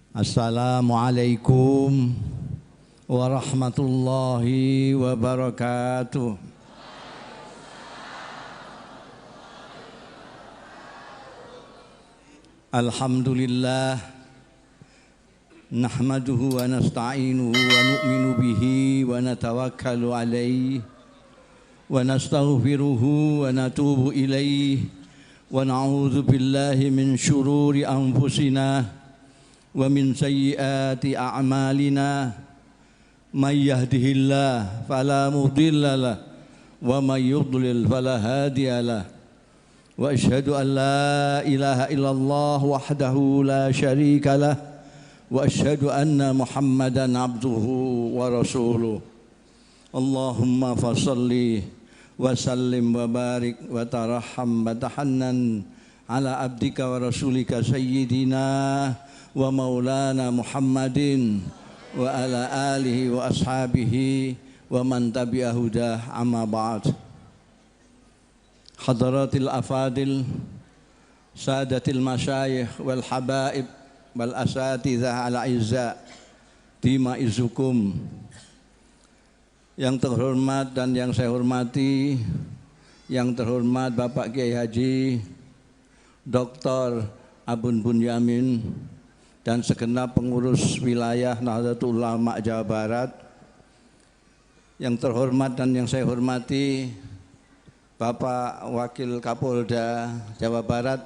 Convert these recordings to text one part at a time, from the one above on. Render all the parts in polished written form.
Assalamualaikum warahmatullahi wabarakatuh. Alhamdulillah nahmaduhu wa nasta'inuhu wa nu'minu bihi wa natawakkalu alaihi wa nastaghfiruhu wa natubu ilaihi wa na'udzu billahi min syururi anfusina wa min sayyiati a'malina may yahdihillah fala mudhillalah wa may yudlil fala hadiyalah wa asyhadu an la ilaha illallah wahdahu la syarikalah wa asyhadu anna Muhammadan abduhu wa rasuluh. Allahumma fashalli wa sallim wa barik wa tarahham wa tahannan ala abdika wa rasulika sayyidina wa maulana Muhammadin wa ala alihi wa ashabihi wa man tabi'a hudah amma ba'd. Hadratil afadil sadatil masyayikh wal habaib wal asatidhah al izza dima izukum. Yang terhormat dan yang saya hormati, yang terhormat Bapak Kiai Haji Dr. Abun Bunyamin dan segenap pengurus wilayah Nahdlatul Ulama Jawa Barat. Yang terhormat dan yang saya hormati Bapak Wakil Kapolda Jawa Barat,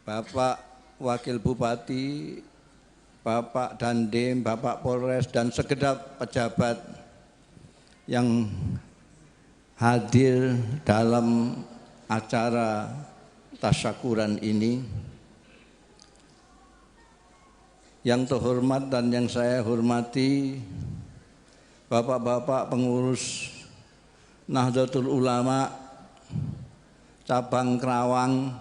Bapak Wakil Bupati, Bapak Dandim, Bapak Polres dan segenap pejabat yang hadir dalam acara tasyakuran ini. Yang terhormat dan yang saya hormati Bapak-bapak pengurus Nahdlatul Ulama cabang Kerawang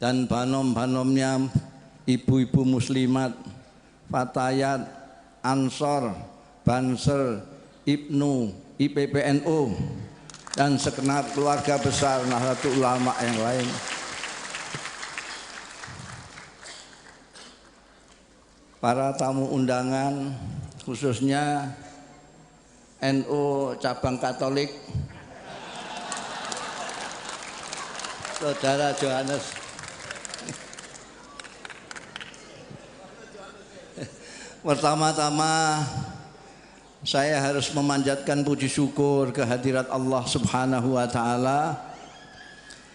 dan banom-banomnya, ibu-ibu muslimat, fatayat, ansor, banser, ibnu, IPPNU dan segenap keluarga besar Nahdlatul Ulama yang lain. Para tamu undangan, khususnya NU cabang Katolik, Saudara Johannes. Pertama-tama saya harus memanjatkan puji syukur kehadirat Allah Subhanahu wa taala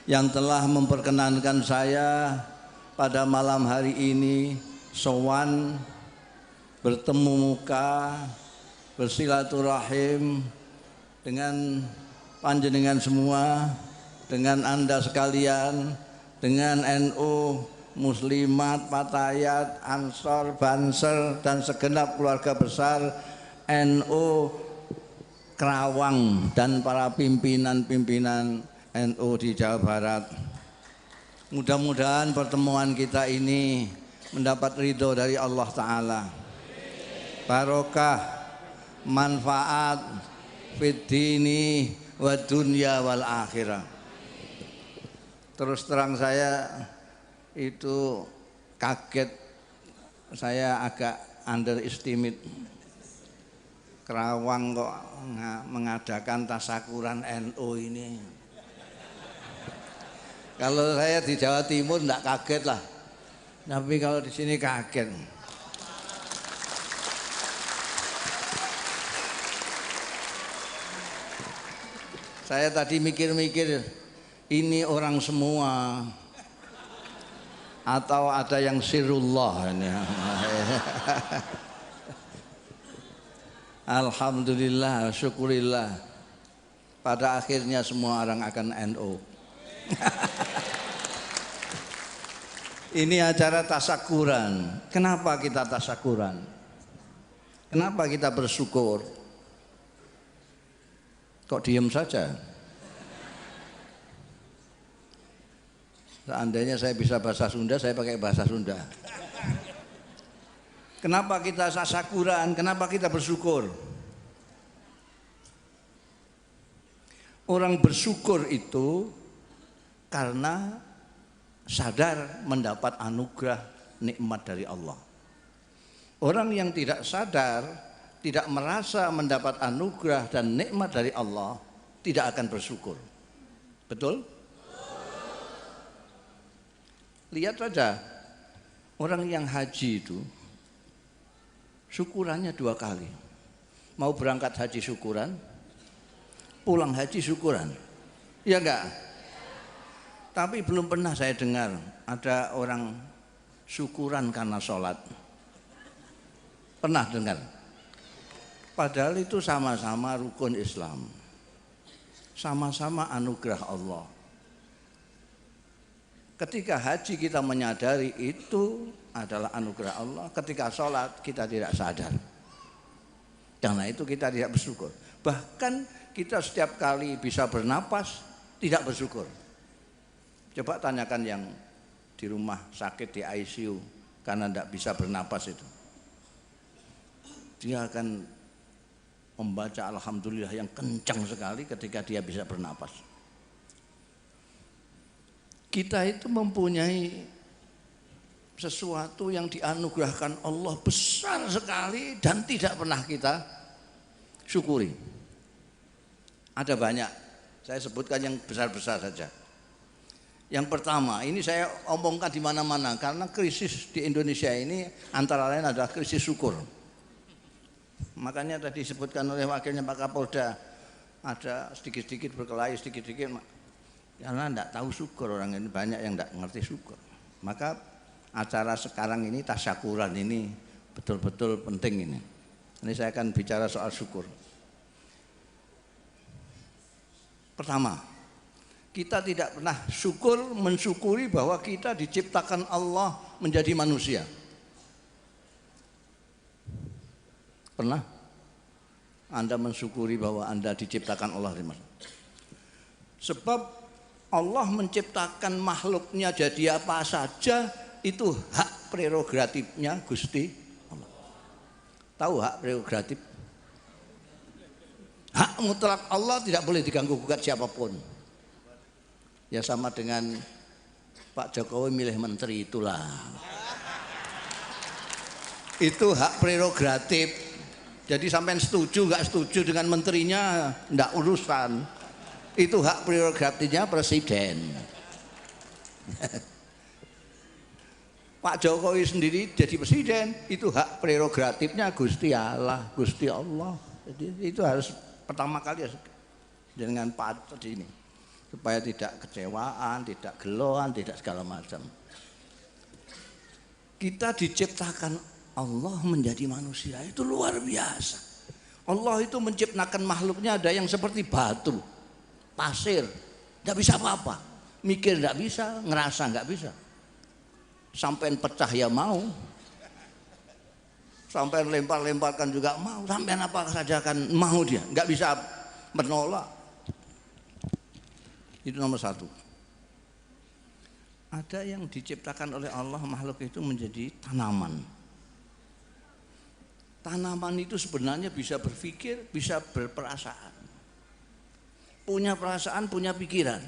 yang telah memperkenankan saya pada malam hari ini sowan bertemu muka, bersilaturahim dengan panjenengan semua, dengan Anda sekalian, dengan NU, muslimat, fatayat, ansor, banser dan segenap keluarga besar NU Kerawang dan para pimpinan-pimpinan NU di Jawa Barat. Mudah-mudahan pertemuan kita ini mendapat ridho dari Allah Ta'ala, barokah, manfaat fid dini wa dunya wal akhirah. Terus terang saya itu kaget, saya agak underestimate. Kerawang kok mengadakan tasyakuran NU ini. Kalau saya di Jawa Timur enggak kaget lah, tapi kalau di sini kaget. Saya tadi mikir-mikir, ini orang semua atau ada yang sirullah ini. Alhamdulillah, syukurillah. Pada akhirnya semua orang akan NU. Ini acara tasyakuran. Kenapa kita tasyakuran? Kenapa kita bersyukur? Kok diem saja? Seandainya saya bisa bahasa Sunda, saya pakai bahasa Sunda. Kenapa kita tasyakuran? Kenapa kita bersyukur? Orang bersyukur itu karena sadar mendapat anugerah nikmat dari Allah. Orang yang tidak sadar, tidak merasa mendapat anugerah dan nikmat dari Allah, tidak akan bersyukur. Betul? Lihat saja, orang yang haji itu syukurannya 2 kali. Mau berangkat haji syukuran, pulang haji syukuran. Ya enggak? Tapi belum pernah saya dengar ada orang syukuran karena sholat. Pernah dengar? Padahal itu sama-sama rukun Islam, sama-sama anugerah Allah. Ketika haji kita menyadari itu adalah anugerah Allah, ketika sholat kita tidak sadar. Karena itu kita tidak bersyukur. Bahkan kita setiap kali bisa bernapas tidak bersyukur. Coba tanyakan yang di rumah sakit di ICU karena tidak bisa bernapas itu. Dia akan membaca alhamdulillah yang kencang sekali ketika dia bisa bernapas. Kita itu mempunyai sesuatu yang dianugerahkan Allah besar sekali dan tidak pernah kita syukuri. Ada banyak, saya sebutkan yang besar-besar saja. Yang pertama, ini saya omongkan di mana-mana karena krisis di Indonesia ini antara lain adalah krisis syukur. Makanya tadi disebutkan oleh wakilnya Pak Kapolda, ada sedikit-sedikit berkelahi, sedikit-sedikit karena tidak tahu syukur. Orang ini banyak yang tidak mengerti syukur. Maka acara sekarang ini tasyakuran ini betul-betul penting ini. Ini saya akan bicara soal syukur. Pertama, kita tidak pernah mensyukuri bahwa kita diciptakan Allah menjadi manusia. Pernah Anda mensyukuri bahwa Anda diciptakan Allah? Sebab Allah menciptakan makhluknya jadi apa saja itu hak prerogatifnya Gusti Allah. Tahu hak prerogatif? Hak mutlak Allah tidak boleh diganggu-gugat siapapun. Ya sama dengan Pak Jokowi milih menteri itulah. Itu hak prerogatif. Jadi sampai setuju nggak setuju dengan menterinya nggak urusan. Itu hak prerogatifnya presiden. Pak Jokowi sendiri jadi presiden itu hak prerogatifnya Gusti Allah, Gusti Allah. Jadi itu harus pertama kali dengan patut ini supaya tidak kecewaan, tidak geloan, tidak segala macam. Kita diciptakan Allah menjadi manusia itu luar biasa. Allah itu menciptakan makhluknya ada yang seperti batu, pasir, tidak bisa apa-apa, mikir tidak bisa, ngerasa nggak bisa, sampai pecah ya mau, sampai lempar-lemparkan juga mau, sampai apa saja kan mau dia, nggak bisa menolak. Itu nomor satu. Ada yang diciptakan oleh Allah makhluk itu menjadi tanaman. Tanaman itu sebenarnya bisa berpikir, bisa berperasaan. Punya perasaan, punya pikiran.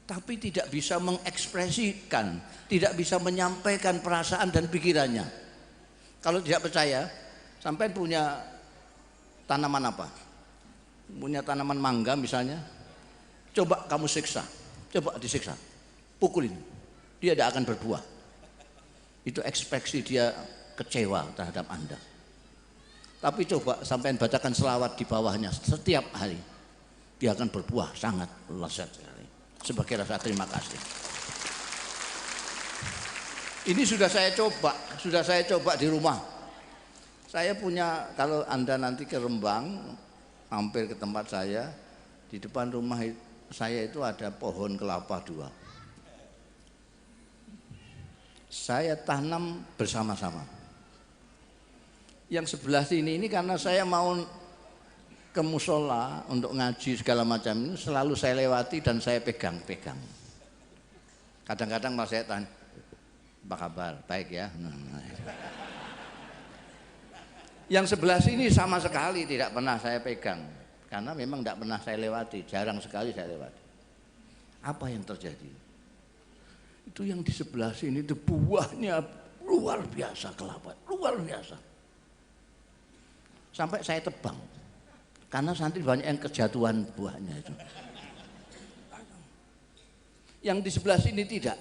Tapi tidak bisa mengekspresikan, tidak bisa menyampaikan perasaan dan pikirannya. Kalau tidak percaya, sampai punya tanaman apa? Punya tanaman mangga misalnya. Coba kamu siksa, coba disiksa, pukulin. Dia tidak akan berbuah. Itu ekspresi dia kecewa terhadap Anda. Tapi coba sampai bacakan selawat di bawahnya setiap hari, dia akan berbuah sangat lezat sekali sebagai rasa terima kasih. Ini sudah saya coba di rumah. Saya punya, kalau Anda nanti ke Rembang, mampir ke tempat saya, di depan rumah saya itu ada pohon kelapa 2. Saya tanam bersama-sama. Yang sebelah sini ini karena saya mau ke musola untuk ngaji segala macam ini selalu saya lewati dan saya pegang-pegang. Kadang-kadang malah saya tanya, apa kabar? Baik ya. Yang sebelah sini sama sekali tidak pernah saya pegang karena memang tidak pernah saya lewati, jarang sekali saya lewati. Apa yang terjadi? Itu yang di sebelah sini itu buahnya luar biasa, kelapa luar biasa. Sampai saya tebang, karena santri banyak yang kejatuhan buahnya itu. Yang di sebelah sini tidak.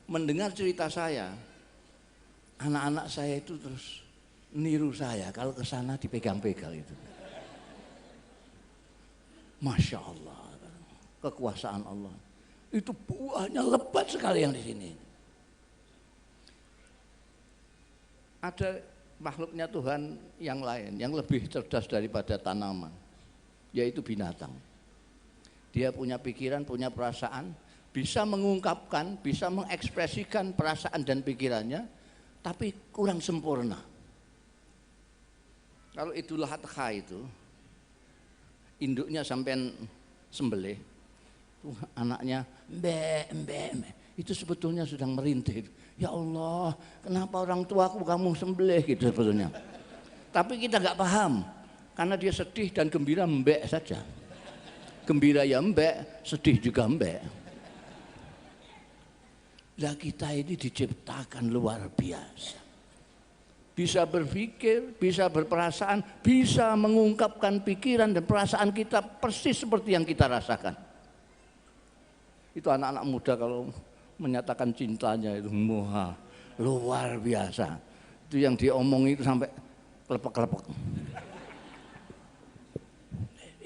Mendengar cerita saya, anak-anak saya itu terus niru saya kalau ke sana dipegang-pegang itu. Masya Allah, kekuasaan Allah. Itu buahnya lebat sekali yang di sini. Ada makhluknya Tuhan yang lain, yang lebih cerdas daripada tanaman, yaitu binatang. Dia punya pikiran, punya perasaan, bisa mengungkapkan, bisa mengekspresikan perasaan dan pikirannya, tapi kurang sempurna. Kalau Idul Adha itu, induknya sampai sembelih, anaknya mbe, itu sebetulnya sedang merintih. Ya Allah, kenapa orang tuaku kamu sembelih gitu sebetulnya. Tapi kita nggak paham, karena dia sedih dan gembira mbek saja. Gembira ya mbek, sedih juga mbek. Lah kita ini diciptakan luar biasa. Bisa berpikir, bisa berperasaan, bisa mengungkapkan pikiran dan perasaan kita persis seperti yang kita rasakan. Itu anak-anak muda kalau menyatakan cintanya itu luar biasa. Itu yang diomong itu sampai kelepek-kelepek.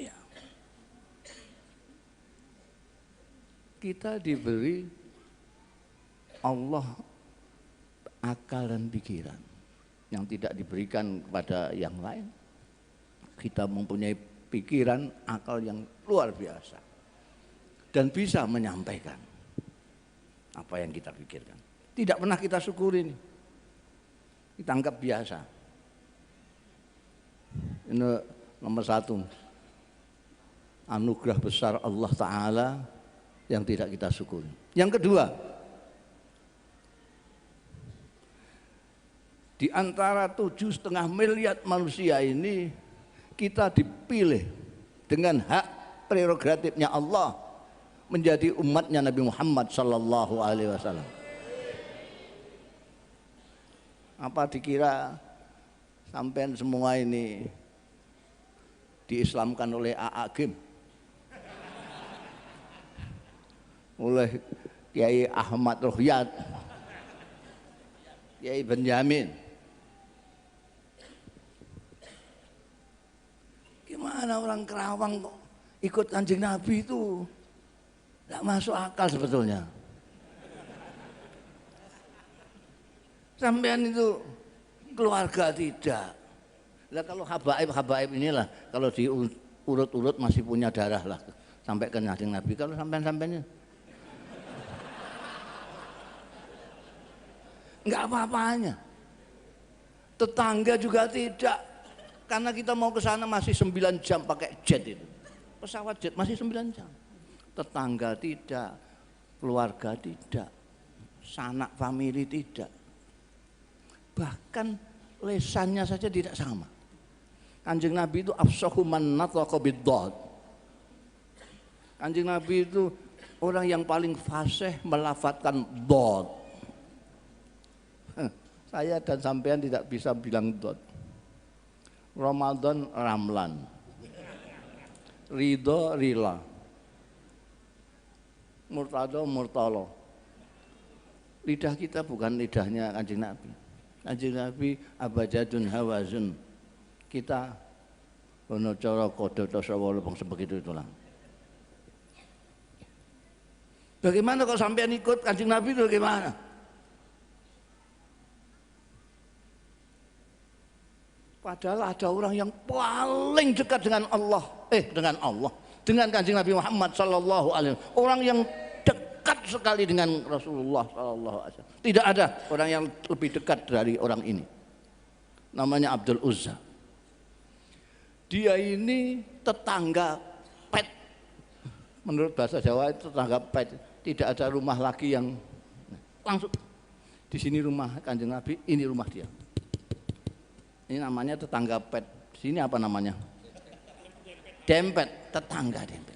Ya. Kita diberi Allah akal dan pikiran yang tidak diberikan kepada yang lain. Kita mempunyai pikiran, akal yang luar biasa dan bisa menyampaikan apa yang kita pikirkan. Tidak pernah kita syukurin, kita anggap biasa. Ini nomor satu, anugerah besar Allah Ta'ala yang tidak kita syukuri. Yang kedua, di antara 7,5 miliar manusia ini, kita dipilih dengan hak prerogatifnya Allah menjadi umatnya Nabi Muhammad sallallahu alaihi wasallam. Apa dikira sampean semua ini diislamkan oleh AA Gim, oleh Kiai Ahmad Rohyat, Kiai Benyamin? Gimana orang Kerawang kok ikut Kanjeng Nabi itu? Tidak masuk akal sebetulnya. Sampean itu keluarga tidak. Lah kalau habaib inilah, kalau diurut-urut masih punya darah lah sampai ke Kanjeng Nabi. Kalau sampean-sampeannya enggak apa-apanya. Tetangga juga tidak. Karena kita mau ke sana masih 9 jam pakai jet itu. Pesawat jet masih 9 jam. Tetangga tidak, keluarga tidak, sanak famili tidak. Bahkan lesannya saja tidak sama. Kanjeng Nabi itu afsahu man nathaqa bid-dhad. Kanjeng Nabi itu orang yang paling fasih melafadzkan dhad. Saya dan sampean tidak bisa bilang dhad. Ramadan ramlan, ridho rila, murtado murtalo. Lidah kita bukan lidahnya Kanjeng Nabi. Kanjeng Nabi abajadun hawazun. Kita ono cara kodo tasawwur sebegitu itulah. Bagaimana kalau sampean ikut Kanjeng Nabi itu bagaimana? Padahal ada orang yang paling dekat dengan Allah, dengan Kanjeng Nabi Muhammad sallallahu alaihi wasallam. Orang yang dekat sekali dengan Rasulullah sallallahu alaihi wasallam. Tidak ada orang yang lebih dekat dari orang ini. Namanya Abdul Uzza. Dia ini tetangga pet. Menurut bahasa Jawa itu tetangga pet. Tidak ada rumah lagi yang langsung di sini rumah Kanjeng Nabi, ini rumah dia. Ini namanya tetangga pet. Sini apa namanya? Dempet, tetangga dempet.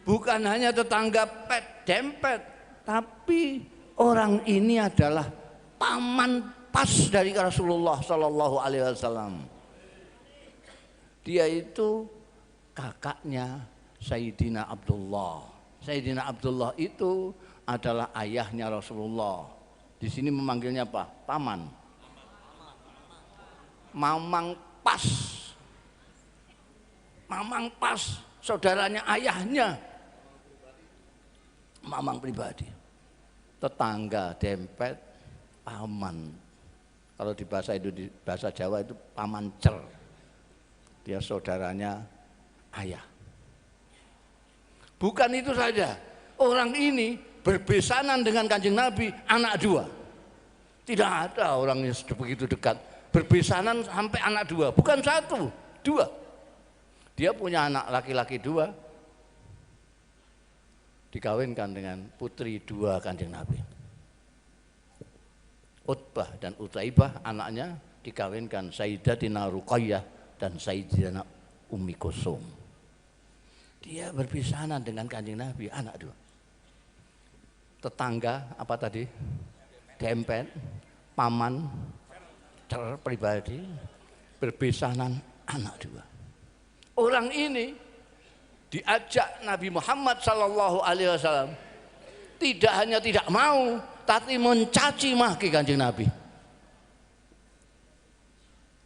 bukan hanya tetangga pet dempet, tapi orang ini adalah paman pas dari Rasulullah Shallallahu Alaihi Wasallam. Dia itu kakaknya Sayyidina Abdullah. Sayyidina Abdullah itu adalah ayahnya Rasulullah. Di sini memanggilnya apa? Paman. Mamang pas. Mamang pas, saudaranya ayahnya. Mamang pribadi. Tetangga dempet, paman. Kalau di bahasa Jawa itu paman cer. Dia saudaranya ayah. Bukan itu saja, orang ini berbesanan dengan Kanjeng Nabi anak dua. Tidak ada orang yang begitu dekat berbesanan sampai anak dua, bukan satu, dua. Dia punya anak laki-laki dua, dikawinkan dengan putri dua Kanjeng Nabi. Utbah dan Utaibah anaknya dikawinkan Sayyidatina Ruqayyah dan Sayyidatina Ummi Kulsum. Dia berpisahan dengan Kanjeng Nabi anak dua. Tetangga apa tadi? Dempet, paman, cer pribadi, berpisahan anak dua. Orang ini diajak Nabi Muhammad Sallallahu Alaihi Wasallam, tidak hanya tidak mau, tapi mencaci maki Kanjeng Nabi.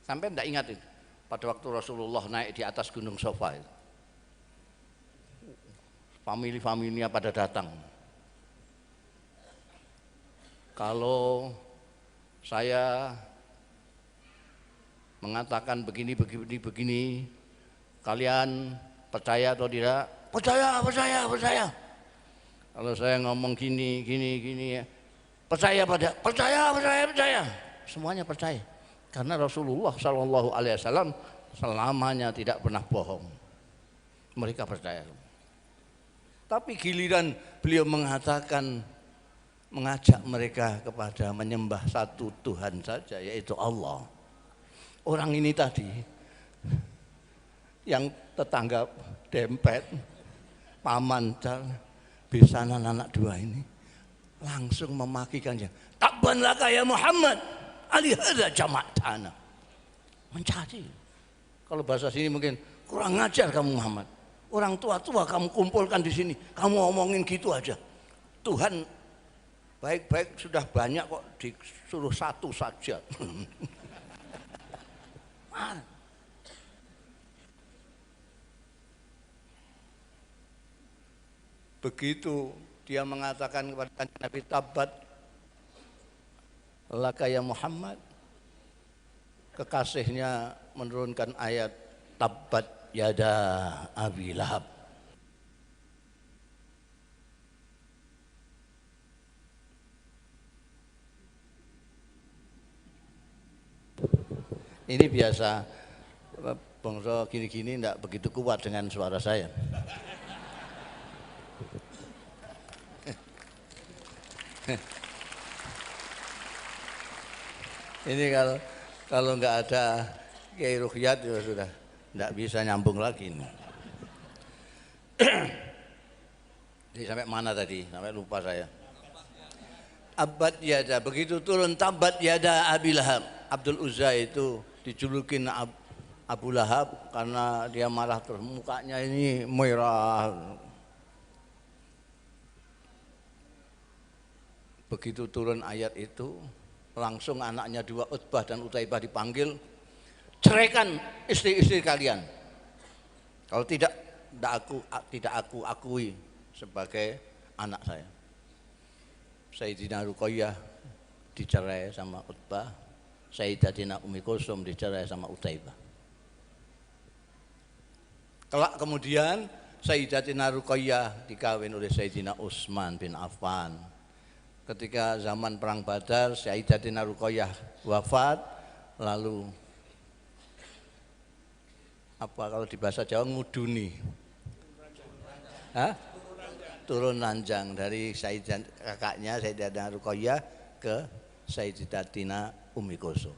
Sampai tidak ingat itu pada waktu Rasulullah naik di atas Gunung Safa itu. Famili-familinya pada datang. Kalau saya mengatakan begini, kalian percaya atau tidak? Percaya. Kalau saya ngomong gini, percaya. Semuanya percaya. Karena Rasulullah Shallallahu Alaihi Wasallam selamanya tidak pernah bohong. Mereka percaya. Tapi giliran beliau mengajak mereka kepada menyembah satu Tuhan saja, yaitu Allah. Orang ini tadi yang tetangga dempet, paman, besanan anak dua ini langsung memakikannya. Tabban laka ya Muhammad, alihada jama'tana. Mencaci. Kalau bahasa sini mungkin kurang ngajar kamu Muhammad. Orang tua-tua kamu kumpulkan di sini, kamu ngomongin gitu aja. Tuhan baik-baik sudah banyak kok, disuruh satu saja. Begitu dia mengatakan kepada Nabi, tabbat laka ya Muhammad, kekasihnya menurunkan ayat tabbat yada Abi Lahab. Ini biasa bangsa gini-gini tidak begitu kuat dengan suara saya. Ini kalau nggak ada Kiai Ruqyat ya sudah nggak bisa nyambung lagi. Jadi sampai mana tadi? Sampai lupa saya. Abad yada, begitu turun tabat yada Abi Lahab. Abdul Uzza itu dijulukin Abu Lahab karena dia marah terus, mukanya ini merah. Begitu turun ayat itu, langsung anaknya dua Utbah dan Utaibah dipanggil, ceraikan istri-istri kalian. Kalau tidak aku akui sebagai anak saya. Sayyidina Ruqayyah dicerai sama Utbah, Sayyidatina Ummi Kulsum dicerai sama Utaibah. Kelak kemudian Sayyidatina Ruqayyah dikawin oleh Sayyidina Utsman bin Affan. Ketika zaman perang Badar, Sayyidatina Ruqayyah wafat, lalu apa kalau di bahasa Jawa nguduni? Turun ranjang dari kakaknya Sayyidatina Ruqayyah ke Sayyidatina Ummi Kulsum.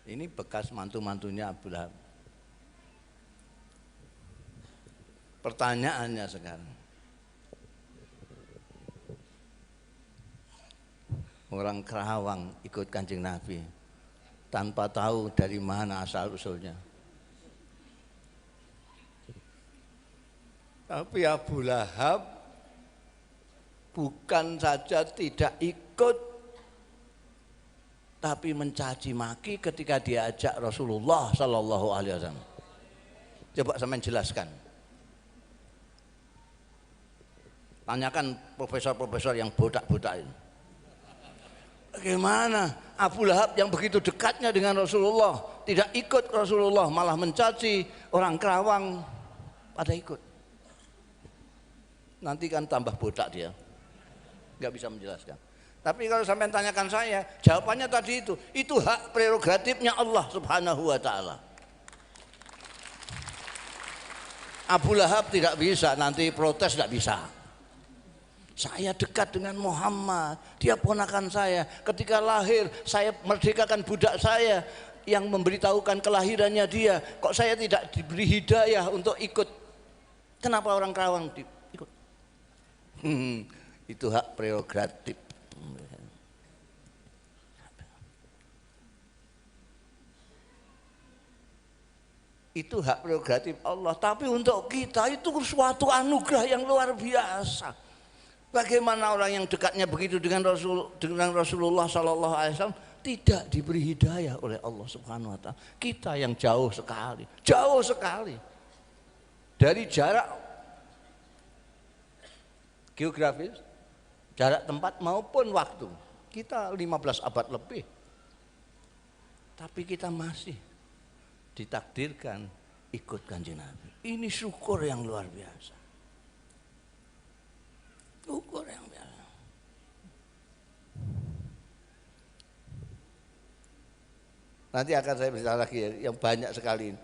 Ini bekas mantu-mantunya Abu Lahab. Pertanyaannya sekarang, orang Kerawang ikut Kanjeng Nabi tanpa tahu dari mana asal usulnya. Tapi Abu Lahab bukan saja tidak ikut, tapi mencaci maki ketika diajak Rasulullah Sallallahu Alaihi Wasallam. Coba sampean jelaskan. Tanyakan profesor-profesor yang bodak-bodak ini. Bagaimana Abu Lahab yang begitu dekatnya dengan Rasulullah tidak ikut Rasulullah, malah mencaci orang Kerawang pada ikut. Nanti kan tambah bodak dia, nggak bisa menjelaskan. Tapi kalau sampai tanyakan saya, jawabannya tadi itu hak prerogatifnya Allah Subhanahu wa Ta'ala. Abu Lahab tidak bisa, nanti protes tidak bisa. Saya dekat dengan Muhammad, dia ponakan saya. Ketika lahir, saya merdekakan budak saya yang memberitahukan kelahirannya dia. Kok saya tidak diberi hidayah untuk ikut? Kenapa orang Kerawang ikut? Itu hak prerogatif. Itu hak prerogatif Allah. Tapi untuk kita itu suatu anugerah yang luar biasa. Bagaimana orang yang dekatnya begitu dengan Rasulullah Sallallahu Alaihi Wasallam tidak diberi hidayah oleh Allah Subhanahu Wa Taala. Kita yang jauh sekali dari jarak geografis, jarak tempat maupun waktu. Kita 15 abad lebih, tapi kita masih ditakdirkan ikut Kanjeng Nabi. Ini syukur yang luar biasa. Syukur yang biasa. Nanti akan saya bercerita lagi ya, yang banyak sekali.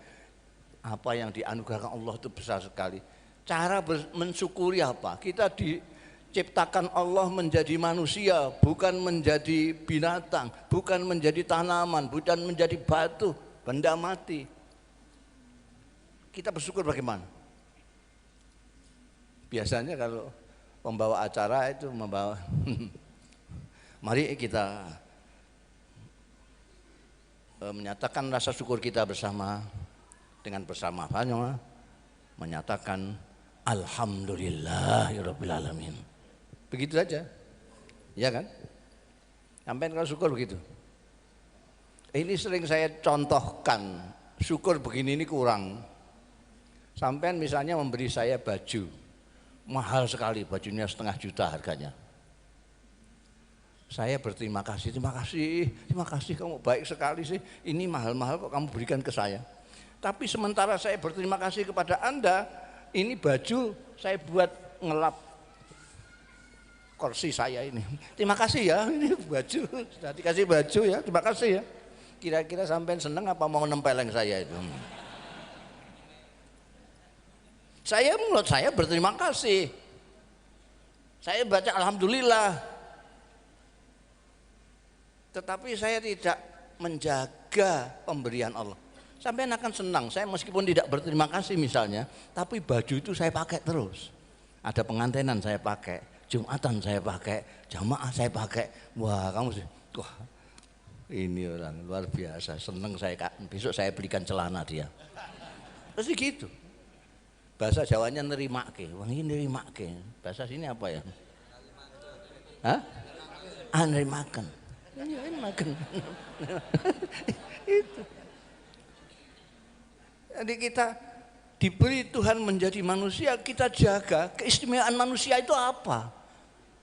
Apa yang dianugerahkan Allah itu besar sekali. Cara mensyukuri apa? Kita diciptakan Allah menjadi manusia, bukan menjadi binatang, bukan menjadi tanaman, bukan menjadi batu, benda mati. Kita bersyukur bagaimana? Biasanya kalau pembawa acara itu membawa mari kita menyatakan rasa syukur kita bersama dengan bersama-sama menyatakan alhamdulillahirabbil alamin. Begitu saja. Ya kan? Sampai kalau syukur begitu. Ini sering saya contohkan, syukur begini ini kurang. Sampai misalnya memberi saya baju mahal sekali, bajunya 1,5 juta harganya. Saya berterima kasih, terima kasih kamu baik sekali sih. Ini mahal-mahal kok kamu berikan ke saya. Tapi sementara saya berterima kasih kepada Anda, ini baju saya buat ngelap kursi saya ini. Terima kasih ya, ini baju, sudah dikasih baju ya, terima kasih ya. Kira-kira sampai seneng apa mau nempeleng saya itu? Menurut saya berterima kasih. Saya baca alhamdulillah. Tetapi saya tidak menjaga pemberian Allah. Sampai akan senang, saya meskipun tidak berterima kasih misalnya, tapi baju itu saya pakai terus. Ada pengantinan saya pakai, Jumatan saya pakai, jamaah saya pakai. Wah, kamu sih, wah ini orang luar biasa, senang saya. Besok saya belikan celana dia. Pasti gitu. Bahasa Jawanya nerimake, wong iki nerimake. Bahasa sini apa ya? Hah? Nerimaken. Nerimaken. Itu. Jadi kita diberi Tuhan menjadi manusia, kita jaga keistimewaan manusia itu apa?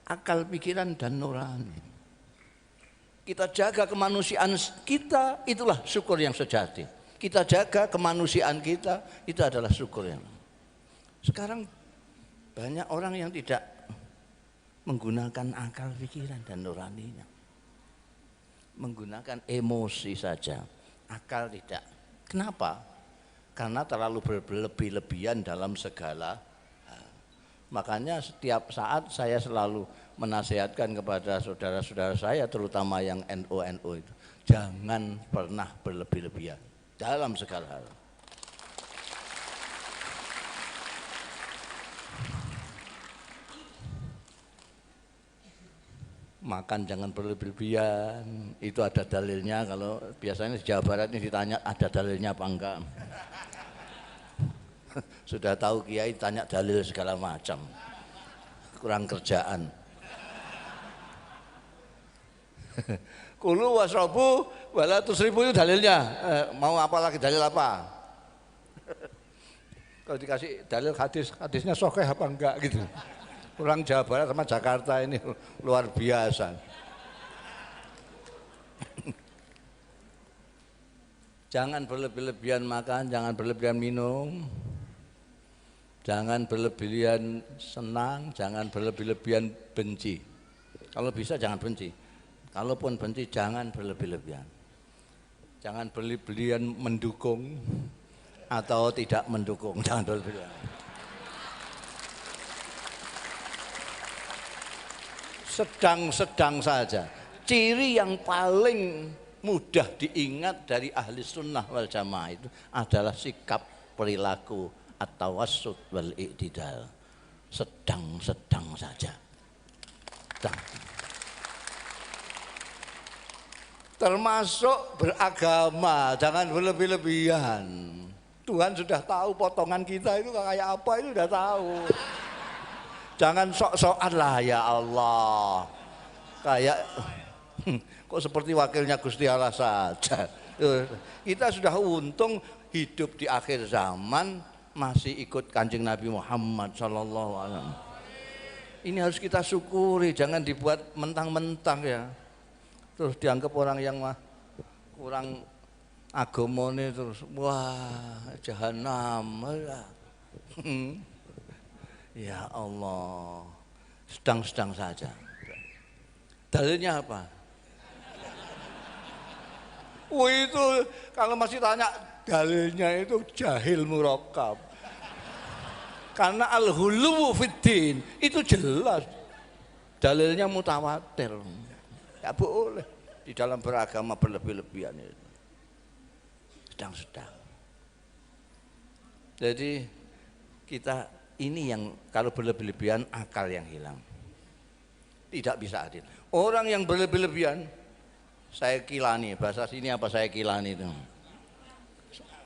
Akal, pikiran dan nurani. Kita jaga kemanusiaan kita, itulah syukur yang sejati. Kita jaga kemanusiaan kita, itu adalah syukur yang. Sekarang banyak orang yang tidak menggunakan akal, pikiran dan nuraninya. Menggunakan emosi saja, akal tidak. Kenapa? Karena terlalu berlebih-lebihan dalam segala hal. Makanya setiap saat saya selalu menasihatkan kepada saudara-saudara saya, terutama yang NU itu, jangan pernah berlebih-lebihan dalam segala hal. makan jangan berlebihan. Itu ada dalilnya. Kalau biasanya di Jawa Barat ini ditanya ada dalilnya apa enggak. Sudah tahu kiai tanya dalil segala macam. Kurang kerjaan. Kulu wasrobu wala tusrifu itu dalilnya. Mau apa lagi, dalil apa? Kalau dikasih dalil hadisnya sahih apa enggak gitu. Kurang Jawa Barat sama Jakarta ini luar biasa. Jangan berlebihan makan, jangan berlebihan minum. Jangan berlebihan senang, jangan berlebihan benci. Kalau bisa jangan benci. Kalaupun benci jangan berlebihan. Jangan berlebihan mendukung atau tidak mendukung, jangan berlebihan. Sedang-sedang saja. Ciri yang paling mudah diingat dari ahli sunnah wal jamaah itu adalah sikap perilaku at-tawassut wal i'tidal. Sedang-sedang saja. Termasuk beragama, jangan berlebih-lebihan. Tuhan sudah tahu potongan kita itu kayak apa, itu sudah tahu. Jangan sok-sokan lah ya Allah. Kayak kok seperti wakilnya Gusti Allah saja. Kita sudah untung hidup di akhir zaman masih ikut Kanjeng Nabi Muhammad sallallahu alaihi wasallam. Ini harus kita syukuri, jangan dibuat mentang-mentang ya. Terus dianggap orang yang kurang agamane terus wah jahanam. Ya Allah, sedang-sedang saja. Dalilnya apa? Itu kalau masih tanya dalilnya itu jahil murakkab. Karena al-hulu fiddin itu jelas. Dalilnya mutawatir. Ya boleh di dalam beragama berlebih-lebihan itu. Sedang-sedang. Jadi kita ini yang kalau berlebih-lebihan akal yang hilang. Tidak bisa adil. Orang yang berlebih-lebihan saya kilani, bahasa sini apa saya kilani itu.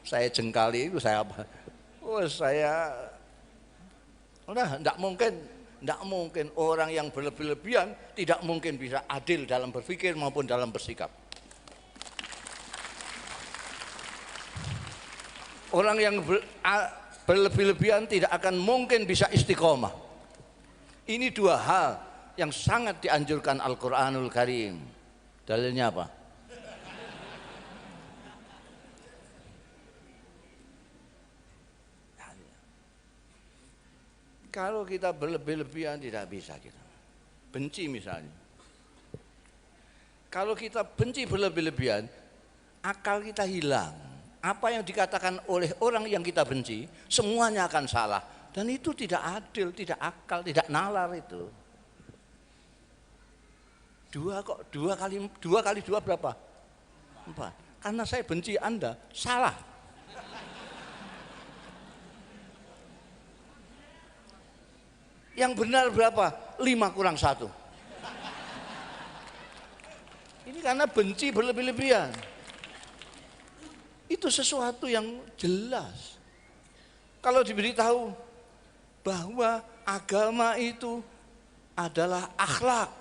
Saya jengkali itu saya apa? Oh, saya udah enggak mungkin orang yang berlebih-lebihan tidak mungkin bisa adil dalam berpikir maupun dalam bersikap. Orang yang berlebih-lebihan tidak akan mungkin bisa istiqomah. Ini dua hal yang sangat dianjurkan Al-Quranul Karim. Dalilnya apa? Kalau kita berlebih-lebihan tidak bisa kita. Benci misalnya. Kalau kita benci berlebih-lebihan, akal kita hilang. Apa yang dikatakan oleh orang yang kita benci, semuanya akan salah. Dan itu tidak adil, tidak akal, tidak nalar itu. Dua kali dua berapa? 4. Karena saya benci Anda, salah. Yang benar berapa? 5 kurang 1. Ini karena benci berlebih-lebihan. Itu sesuatu yang jelas. Kalau diberitahu bahwa agama itu adalah akhlak,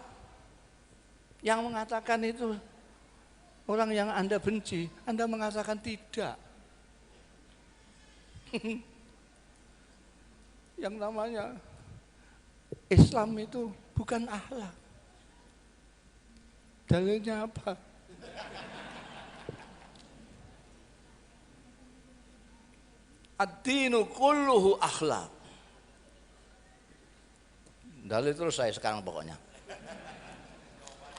yang mengatakan itu orang yang Anda benci, Anda mengatakan tidak. Yang namanya Islam itu bukan akhlak. Dalilnya apa? Ad-dinu kulluhu akhlak. Dalil terus saya sekarang pokoknya.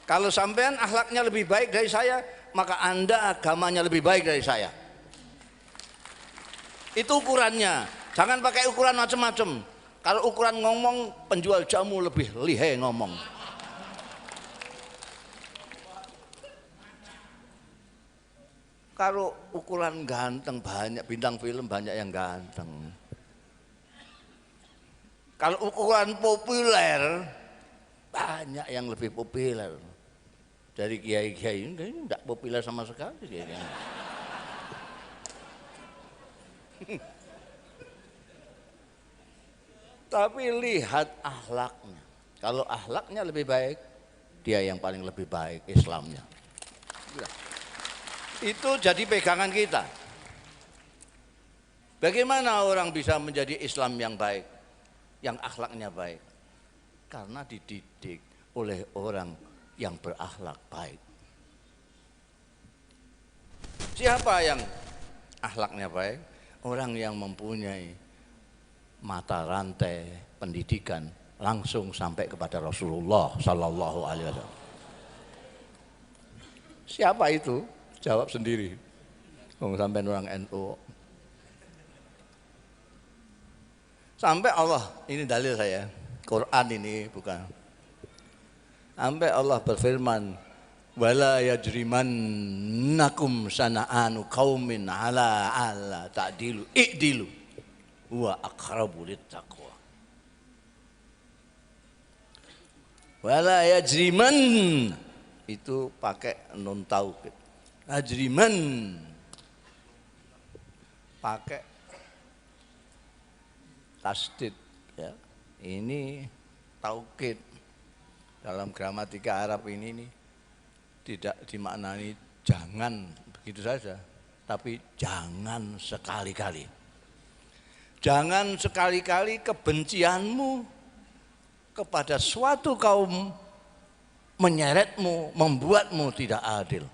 Kalau sampean akhlaknya lebih baik dari saya, maka Anda agamanya lebih baik dari saya. Itu ukurannya. Jangan pakai ukuran macam-macam. Kalau ukuran ngomong, penjual jamu lebih lihai ngomong. Kalau ukuran ganteng, banyak bintang film banyak yang ganteng. Kalau ukuran populer, banyak yang lebih populer dari kiai-kiai ini, tidak populer sama sekali dia. Tapi lihat akhlaknya. Kalau akhlaknya lebih baik, dia yang paling lebih baik Islamnya. Itu jadi pegangan kita. Bagaimana orang bisa menjadi Islam yang baik, yang akhlaknya baik? Karena dididik oleh orang yang berakhlak baik. Siapa yang akhlaknya baik? Orang yang mempunyai mata rantai pendidikan langsung sampai kepada Rasulullah Sallallahu Alaihi Wasallam. Siapa itu? Jawab sendiri. Sampai orang NU. Sampai Allah, ini dalil saya. Quran ini bukan. Sampai Allah berfirman, wala yajrimannakum sana'anu qaumin ala ta'dilu i'dilu huwa aqrabu littaqwa. Wala yajriman itu pakai nun taukid. Ajriman pakai tasdid ya. Ini taukid. Dalam gramatika Arab ini tidak dimaknani jangan begitu saja, tapi jangan sekali-kali. Jangan sekali-kali kebencianmu kepada suatu kaum menyeretmu, membuatmu tidak adil.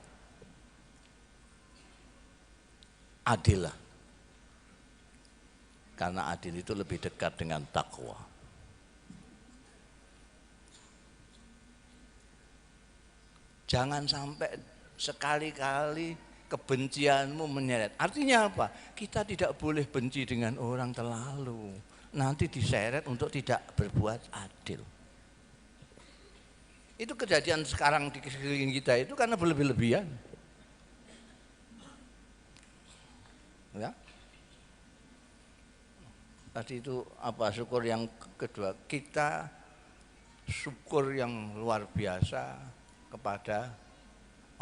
Adillah. Karena adil itu lebih dekat dengan takwa. Jangan sampai sekali-kali kebencianmu menyeret. Artinya apa? Kita tidak boleh benci dengan orang terlalu. Nanti diseret untuk tidak berbuat adil. Itu kejadian sekarang di sekeliling kita itu karena berlebih-lebihan. Ya. Tadi itu apa? Syukur yang kedua, kita syukur yang luar biasa kepada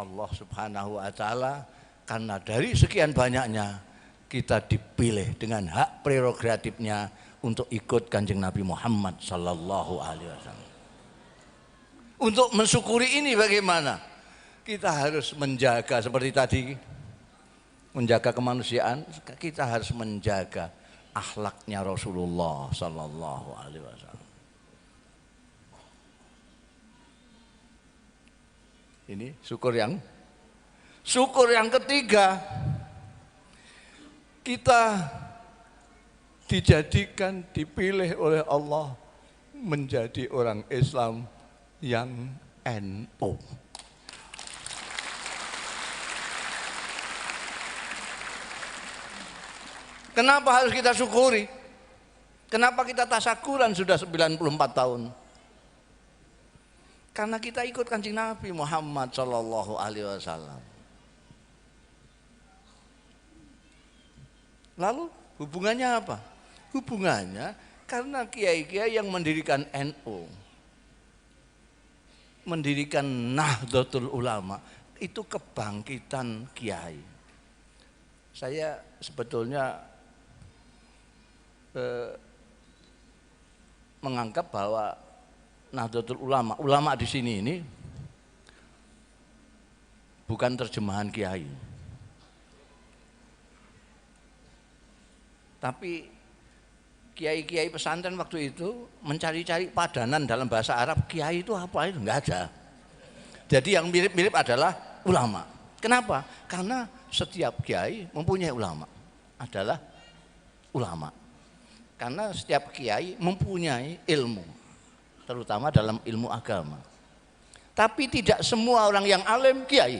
Allah Subhanahu wa taala karena dari sekian banyaknya kita dipilih dengan hak prerogatifnya untuk ikut Kanjeng Nabi Muhammad sallallahu alaihi wasallam. Untuk mensyukuri ini bagaimana? Kita harus menjaga seperti tadi, menjaga kemanusiaan, kita harus menjaga akhlaknya Rasulullah sallallahu alaihi wasallam. Ini syukur yang ketiga, kita dijadikan, dipilih oleh Allah menjadi orang Islam yang NU. Kenapa harus kita syukuri? Kenapa kita tasyakuran sudah 94 tahun? Karena kita ikut Kanjeng Nabi Muhammad Sallallahu Alaihi Wasallam. Lalu hubungannya apa? Hubungannya karena kiai-kiai yang mendirikan NU, mendirikan Nahdlatul Ulama, itu kebangkitan kiai. Saya sebetulnya menganggap bahwa Nahdlatul Ulama, ulama di sini ini bukan terjemahan kiai, tapi kiai-kiai pesantren waktu itu mencari-cari padanan dalam bahasa Arab. Kiai itu apa? Itu enggak ada. Jadi yang mirip-mirip adalah ulama. Kenapa? Karena setiap kiai mempunyai ulama, adalah ulama. Karena setiap kiai mempunyai ilmu, terutama dalam ilmu agama. Tapi tidak semua orang yang alim kiai.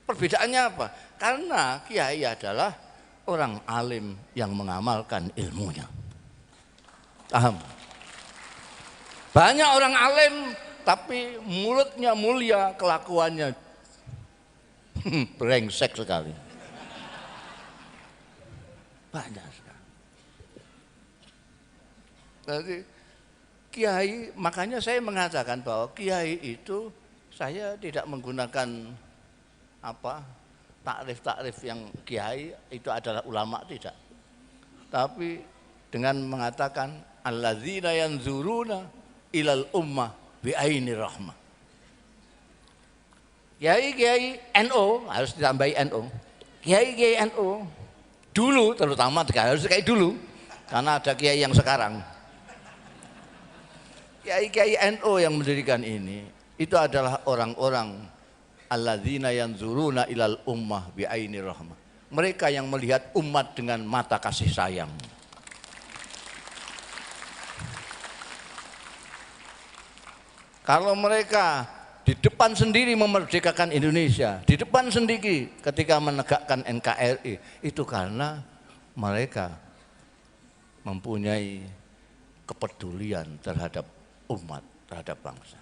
Perbedaannya apa? Karena kiai adalah orang alim yang mengamalkan ilmunya. Paham? Banyak orang alim tapi mulutnya mulia, kelakuannya brengsek sekali. Banyak sekali. Jadi kiai, makanya saya mengatakan bahwa kiai itu saya tidak menggunakan apa takrif-takrif yang kiai itu adalah ulama, tidak. Tapi dengan mengatakan alladzina yanzuruna ilal ummah bi'aini rahmah. Kiai-kiai NU harus ditambahi NU. Kiai-kiai NU dulu terutama harus kayak dulu karena ada kiai yang sekarang. Kiai-kiai NU yang mendirikan ini itu adalah orang-orang alladzina yanzuruna ilal ummah bi'aini rahmah. Mereka yang melihat umat dengan mata kasih sayang. Kalau mereka di depan sendiri memerdekakan Indonesia, di depan sendiri ketika menegakkan NKRI, itu karena mereka mempunyai kepedulian terhadap umat, terhadap bangsa.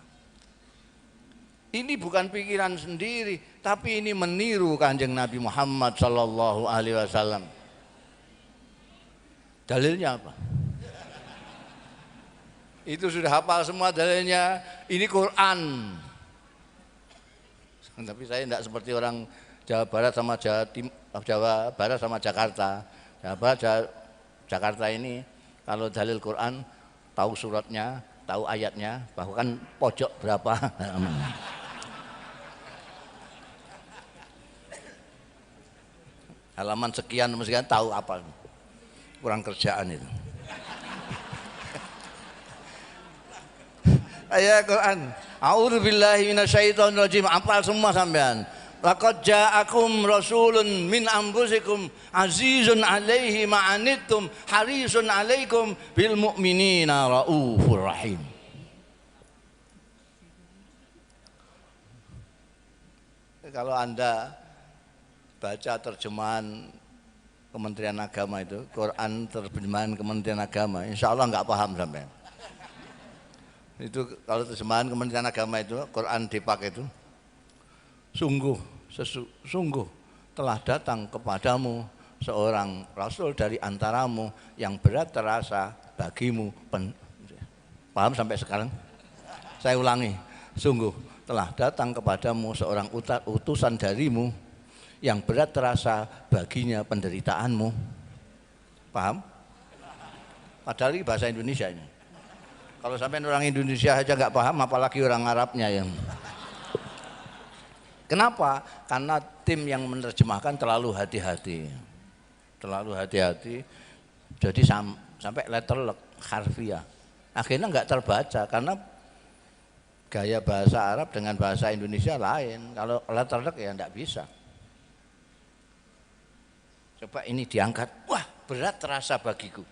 Ini bukan pikiran sendiri, tapi ini meniru Kanjeng Nabi Muhammad Sallallahu Alaihi Wasallam. Dalilnya apa? Itu sudah hafal semua dalilnya. Ini Quran. Tapi saya tidak seperti orang Jawa Barat sama Jawa Barat sama Jakarta. Jawa Barat, Jakarta ini kalau dalil Quran tahu suratnya, tahu ayatnya, bahkan pojok berapa. Halaman sekian tahu apa, kurang kerjaan itu. Ayat Quran, a'udzu billahi minasyaitonir rajim, hafal semua sampean. Laqad ja'akum rasulun min anfusikum azizun 'alaihi ma anittum harisun 'alaikum bil mu'minina raufur rahim. Kalau Anda baca terjemahan Kementerian Agama itu, Quran terjemahan Kementerian Agama, insya Allah nggak paham sampai. Itu kalau terjemahan Kementerian Agama itu, Quran dipakai itu, sungguh telah datang kepadamu seorang Rasul dari antaramu yang berat terasa bagimu. Paham sampai sekarang? Saya ulangi, sungguh telah datang kepadamu seorang utusan darimu yang berat terasa baginya penderitaanmu. Paham? Padahal ini bahasa Indonesia ini. Kalau sampai orang Indonesia aja nggak paham, apalagi orang Arabnya yang. Kenapa? Karena tim yang menerjemahkan terlalu hati-hati. Terlalu hati-hati. Jadi sampai letterlek, harfiah. Akhirnya nggak terbaca karena gaya bahasa Arab dengan bahasa Indonesia lain. Kalau letterlek ya nggak bisa. Coba ini diangkat, wah berat terasa bagiku.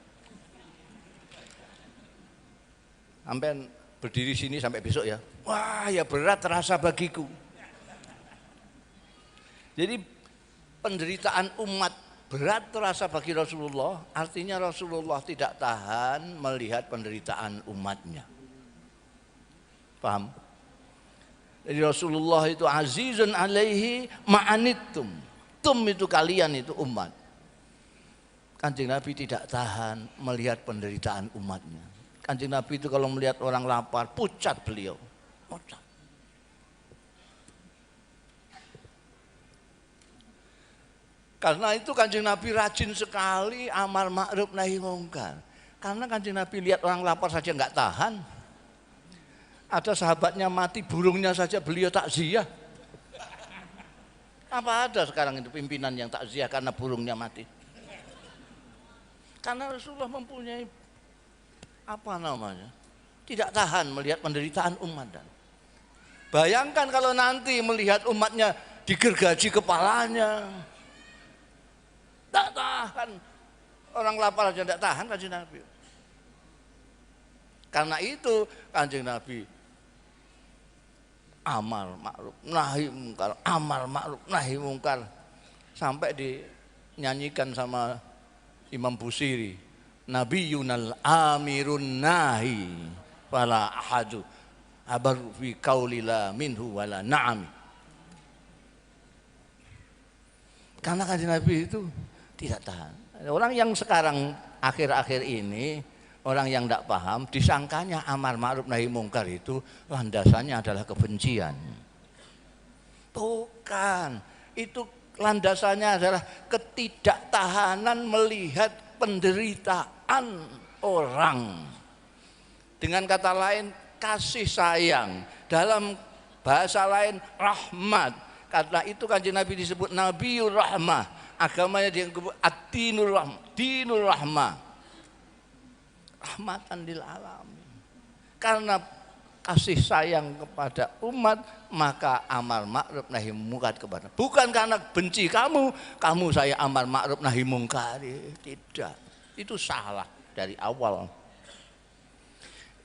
Sampai berdiri sini sampai besok ya, wah ya berat terasa bagiku. Jadi penderitaan umat berat terasa bagi Rasulullah, artinya Rasulullah tidak tahan melihat penderitaan umatnya. Paham? Jadi Rasulullah itu azizun alaihi ma'anittum. Tum itu kalian, itu umat. Kanjeng Nabi tidak tahan melihat penderitaan umatnya. Kanjeng Nabi itu kalau melihat orang lapar, pucat beliau. Pucat. Karena itu Kanjeng Nabi rajin sekali amar ma'ruf nahi mungkar. Karena Kanjeng Nabi lihat orang lapar saja nggak tahan. Ada sahabatnya mati, burungnya saja beliau takziah. Apa ada sekarang itu pimpinan yang takziah karena burungnya mati? Karena Rasulullah mempunyai apa namanya, tidak tahan melihat penderitaan umat. Dan bayangkan kalau nanti melihat umatnya digergaji kepalanya, tidak tahan, orang lapar aja tidak tahan Kanjeng Nabi. Karena itu Kanjeng Nabi amar ma'ruf nahi mungkar, amar ma'ruf nahi mungkar, sampai dinyanyikan sama Imam Busiri, Nabiyunal amirun nahi fala ahadu abar fi qaulila minhu wala na'am. Karena Kanjeng Nabi itu tidak tahan. Orang yang sekarang akhir-akhir ini Orang yang tidak paham disangkanya amar ma'ruf nahi mungkar itu landasannya adalah kebencian. Bukan, itu landasannya adalah ketidaktahanan melihat penderitaan orang. Dengan kata lain kasih sayang, dalam bahasa lain rahmat. Karena itu Kanjeng Nabi disebut Nabiur Rahmah, agamanya dia disebut Dinul Rahmah. Rahmatan lil alamin. Karena kasih sayang kepada umat, maka amar ma'ruf nahi mungkar kepada. Bukan karena benci kamu saya amar ma'ruf nahi mungkar. Tidak. Itu salah dari awal.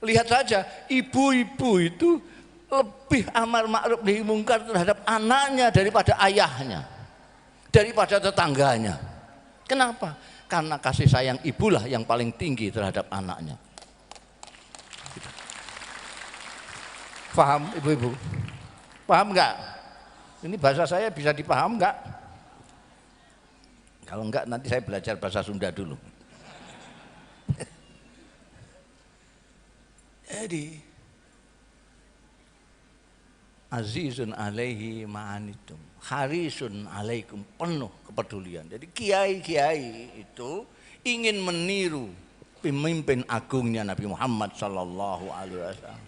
Lihat saja, ibu-ibu itu lebih amar ma'ruf nahi mungkar terhadap anaknya daripada ayahnya, daripada tetangganya. Kenapa? Karena kasih sayang ibulah yang paling tinggi terhadap anaknya. Paham ibu-ibu? Paham enggak? Ini bahasa saya bisa dipaham enggak? Kalau enggak nanti saya belajar bahasa Sunda dulu. Jadi azizun alaihi ma'anitum, harisun alaikum, penuh kepedulian. Jadi kiai-kiai itu ingin meniru pemimpin agungnya Nabi Muhammad sallallahu alaihi wasallam.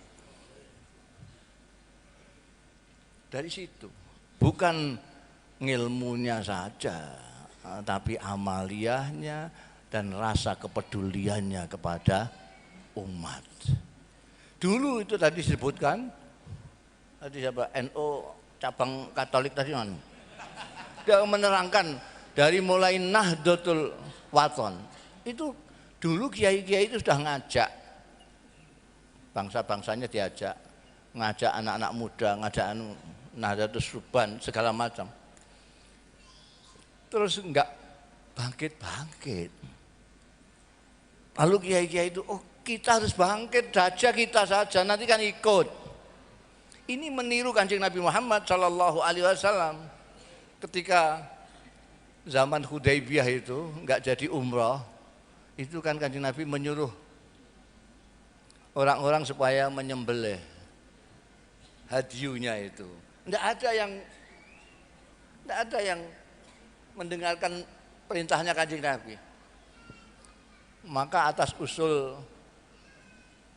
Dari situ bukan ngilmunya saja, tapi amaliyahnya dan rasa kepeduliannya kepada umat. Dulu itu tadi disebutkan, tadi siapa? NU cabang Katolik tadi kan. Dia menerangkan dari mulai Nahdlatul Wathon. Itu dulu kiai-kiai itu sudah ngajak bangsa-bangsanya, diajak ngajak anak-anak muda, ngajak Nahdlatul Suban segala macam. Terus enggak bangkit-bangkit. Lalu kiai-kiai itu, oh kita harus bangkit saja, kita saja, nanti kan ikut. Ini meniru Kanjeng Nabi Muhammad Shallallahu Alaihi Wasallam ketika zaman Hudaybiyah itu nggak jadi umrah, itu kan Kanjeng Nabi menyuruh orang-orang supaya menyembelih hadyunya itu. Nggak ada yang mendengarkan perintahnya Kanjeng Nabi. Maka atas usul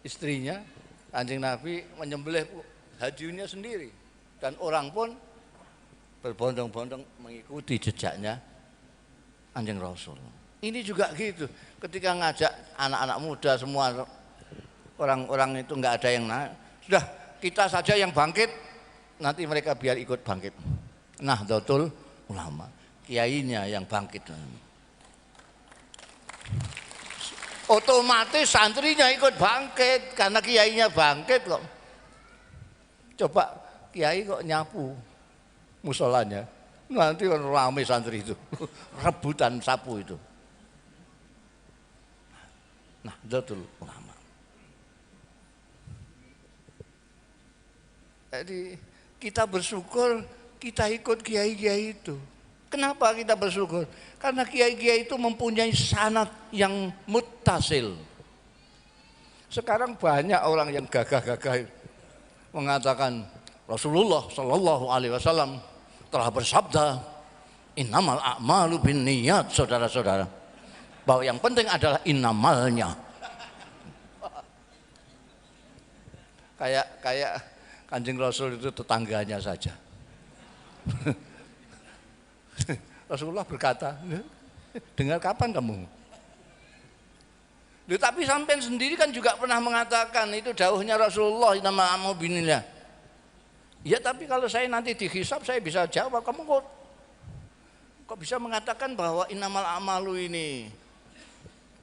istrinya Kanjeng Nabi menyembelih hadyunya sendiri, dan orang pun berbondong-bondong mengikuti jejaknya Kanjeng Rasul. Ini juga gitu, ketika ngajak anak-anak muda semua orang-orang itu nggak ada yang naik, sudah kita saja yang bangkit, nanti mereka biar ikut bangkit. Nahdlatul Ulama, kiainya yang bangkit. Otomatis santrinya ikut bangkit karena kiainya bangkit kok. Coba kiai kok nyapu musolanya, nanti kan ramai santri itu rebutan sapu itu. Nah, Nahdlatul Ulama. Jadi kita bersyukur kita ikut kiai-kiai itu. Kenapa kita bersyukur? Karena kiai-kiai itu mempunyai sanad yang muttasil. Sekarang banyak orang yang gagah-gagah mengatakan Rasulullah Shallallahu Alaihi Wasallam telah bersabda, innamal a'malu binniyat, saudara-saudara, bahwa yang penting adalah innamalnya. Kayak Kanjeng Rasul itu tetangganya saja. Rasulullah berkata, dengar kapan kamu? Tapi sampean sendiri kan juga pernah mengatakan itu dawuhnya Rasulullah, innamal a'malu binniyat. Ya tapi kalau saya nanti dihisab saya bisa jawab, kamu kok bisa mengatakan bahwa innamal a'malu ini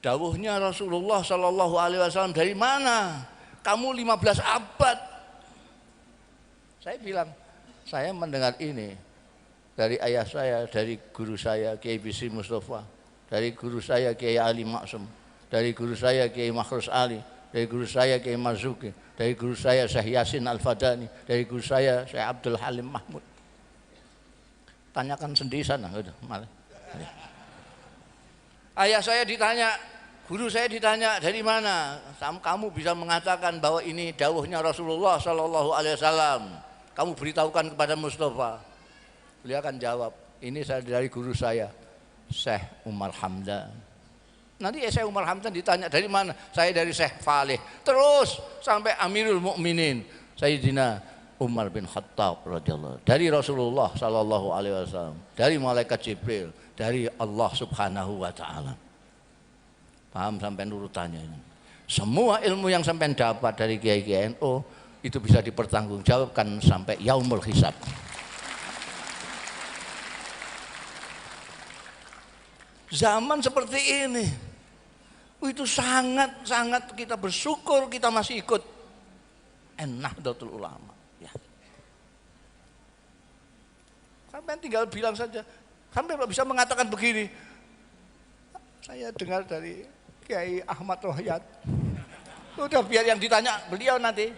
dawuhnya Rasulullah Shallallahu Alaihi Wasallam, dari mana? Kamu 15 abad. Saya bilang, saya mendengar ini dari ayah saya, dari guru saya Kiai Bisri Mustafa, dari guru saya Kiai Ali Maksum, dari guru saya Kiai Makhrus Ali, dari guru saya Kiai Marzuki, dari guru saya Syekh Yasin Al-Fadani, dari guru saya Syekh Abdul Halim Mahmud. Tanyakan sendiri sana, udah malah. Ayah saya ditanya, Guru saya ditanya, dari mana kamu bisa mengatakan bahwa ini dawuhnya Rasulullah Sallallahu Alaihi Wasallam? Kamu beritahukan kepada Mustafa. Beliau akan jawab, ini saya dari guru saya, Syekh Umar Hamdan. Nanti Syekh Umar Hamdan ditanya dari mana? Saya dari Syekh Faleh. Terus sampai Amirul Mukminin Sayyidina Umar bin Khattab radhiyallahu, dari Rasulullah Sallallahu Alaihi Wasallam, dari malaikat Jibril, dari Allah Subhanahu Wa Taala. Paham sampai urutannya ini? Semua ilmu yang sampai dapat dari Kiai NU itu bisa dipertanggungjawabkan sampai yaumul hisab. Zaman seperti ini, itu sangat kita bersyukur kita masih ikut Nahdlatul Ulama. Ya. Sampai tinggal bilang saja, sampai bisa mengatakan begini. Saya dengar dari Kiai Ahmad Rohyat. Udah biar yang ditanya beliau nanti.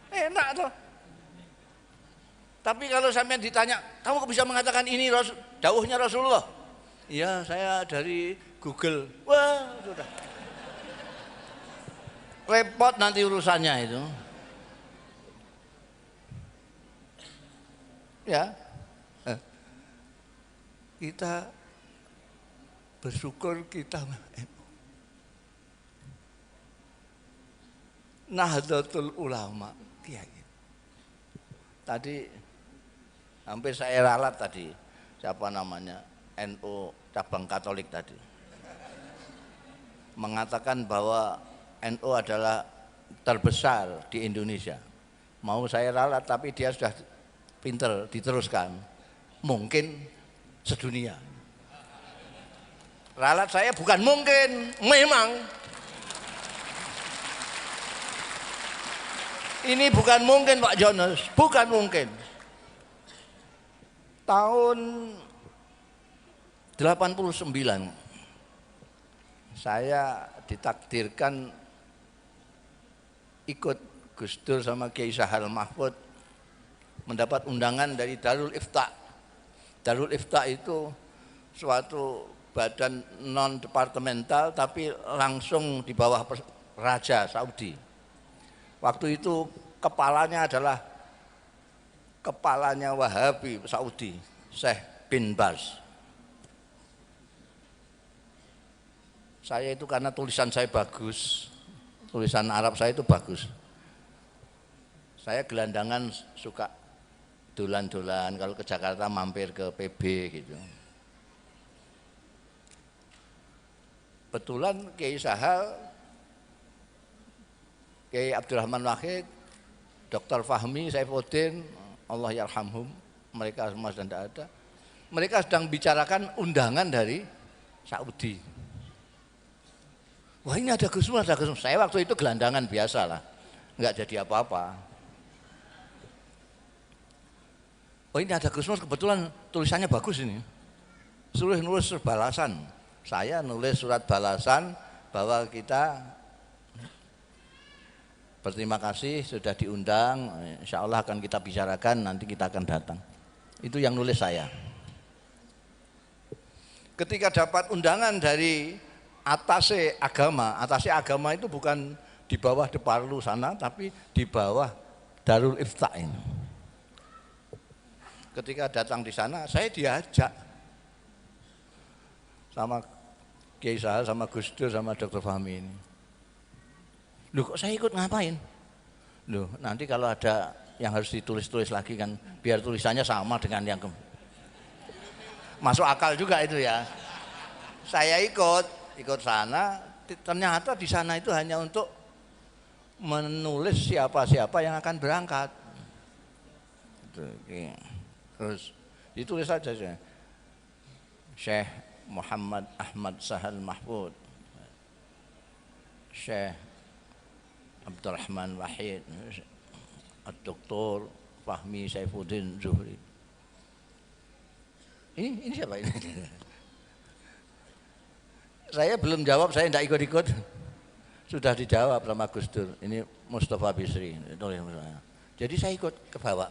Enak tuh. Tapi kalau sampai ditanya, kamu kok bisa mengatakan ini dawuhnya Rasulullah? Iya, saya dari Google. Wah, sudah. Repot nanti urusannya itu. Ya. Kita bersyukur kita Nahdlatul Ulama Kiai. Tadi hampir saya ralat tadi, siapa namanya, NU cabang Katolik tadi mengatakan bahwa NU adalah terbesar di Indonesia. Mau saya ralat tapi dia sudah pinter diteruskan, mungkin sedunia. Ralat saya bukan mungkin, memang. Ini bukan mungkin Pak Jonas, bukan mungkin. Tahun 89 saya ditakdirkan ikut Gus Dur sama Kiai Sahal Mahfud mendapat undangan dari Darul Ifta. Darul Ifta itu suatu badan non departemental tapi langsung di bawah Raja Saudi. Waktu itu kepalanya adalah kepalanya Wahabi Saudi, Syekh bin Baz. Saya itu karena tulisan saya bagus, tulisan Arab saya itu bagus. Saya gelandangan suka dolan-dolan, kalau ke Jakarta mampir ke PB gitu. Betulan Kiai Sahal, Kiai Abdurrahman Wahid, Dr. Fahmi, Saifuddin, Allah yarhamhum, mereka semua sedang tidak ada. Mereka sedang bicarakan undangan dari Saudi. Wah, ini ada Gus Mus, ada Gus Mus. Saya waktu itu gelandangan biasa lah, nggak jadi apa-apa. Oh, ini ada Gus Mus, kebetulan tulisannya bagus ini. Suruh nulis balasan. Saya nulis surat balasan bahwa kita berterima kasih sudah diundang, insya Allah akan kita bicarakan, nanti kita akan datang. Itu yang nulis saya. Ketika dapat undangan dari atase agama itu bukan di bawah Deparlu sana, tapi di bawah Darul Ifta ini. Ketika datang di sana, saya diajak sama Kiai Sahal, sama Gus Dur, sama Dr. Fahmi ini. Loh, kok saya ikut ngapain? Loh, nanti kalau ada yang harus ditulis-tulis lagi kan, biar tulisannya sama dengan yang masuk akal juga itu ya. Saya ikut sana, ternyata di sana itu hanya untuk menulis siapa-siapa yang akan berangkat. Terus ditulis saja Syekh Muhammad Ahmad Sahal Mahfud, Syekh Abdurrahman Wahid, Dr. Fahmi Saifuddin Zuhri. Ini siapa ini? Saya belum jawab, saya tidak ikut-ikut. Sudah dijawab sama Gus Dur. Ini Mustafa Bisri. Jadi saya ikut ke bawah.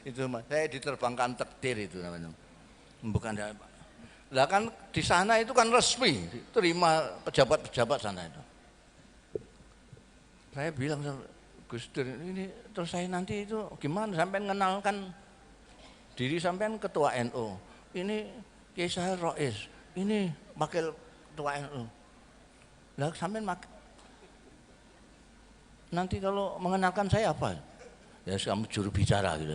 Itu saya diterbangkan takdir itu namanya. Bukan Lah kan di sana itu kan resmi, terima pejabat-pejabat sana itu. Saya bilang, Gus Dur ini terus saya nanti itu gimana sampai mengenalkan diri sampean ketua NU, ini Kiai Sahal Rois, ini wakil ketua NU. Lah sampean nanti kalau mengenalkan saya apa? Ya kamu juru bicara gitu.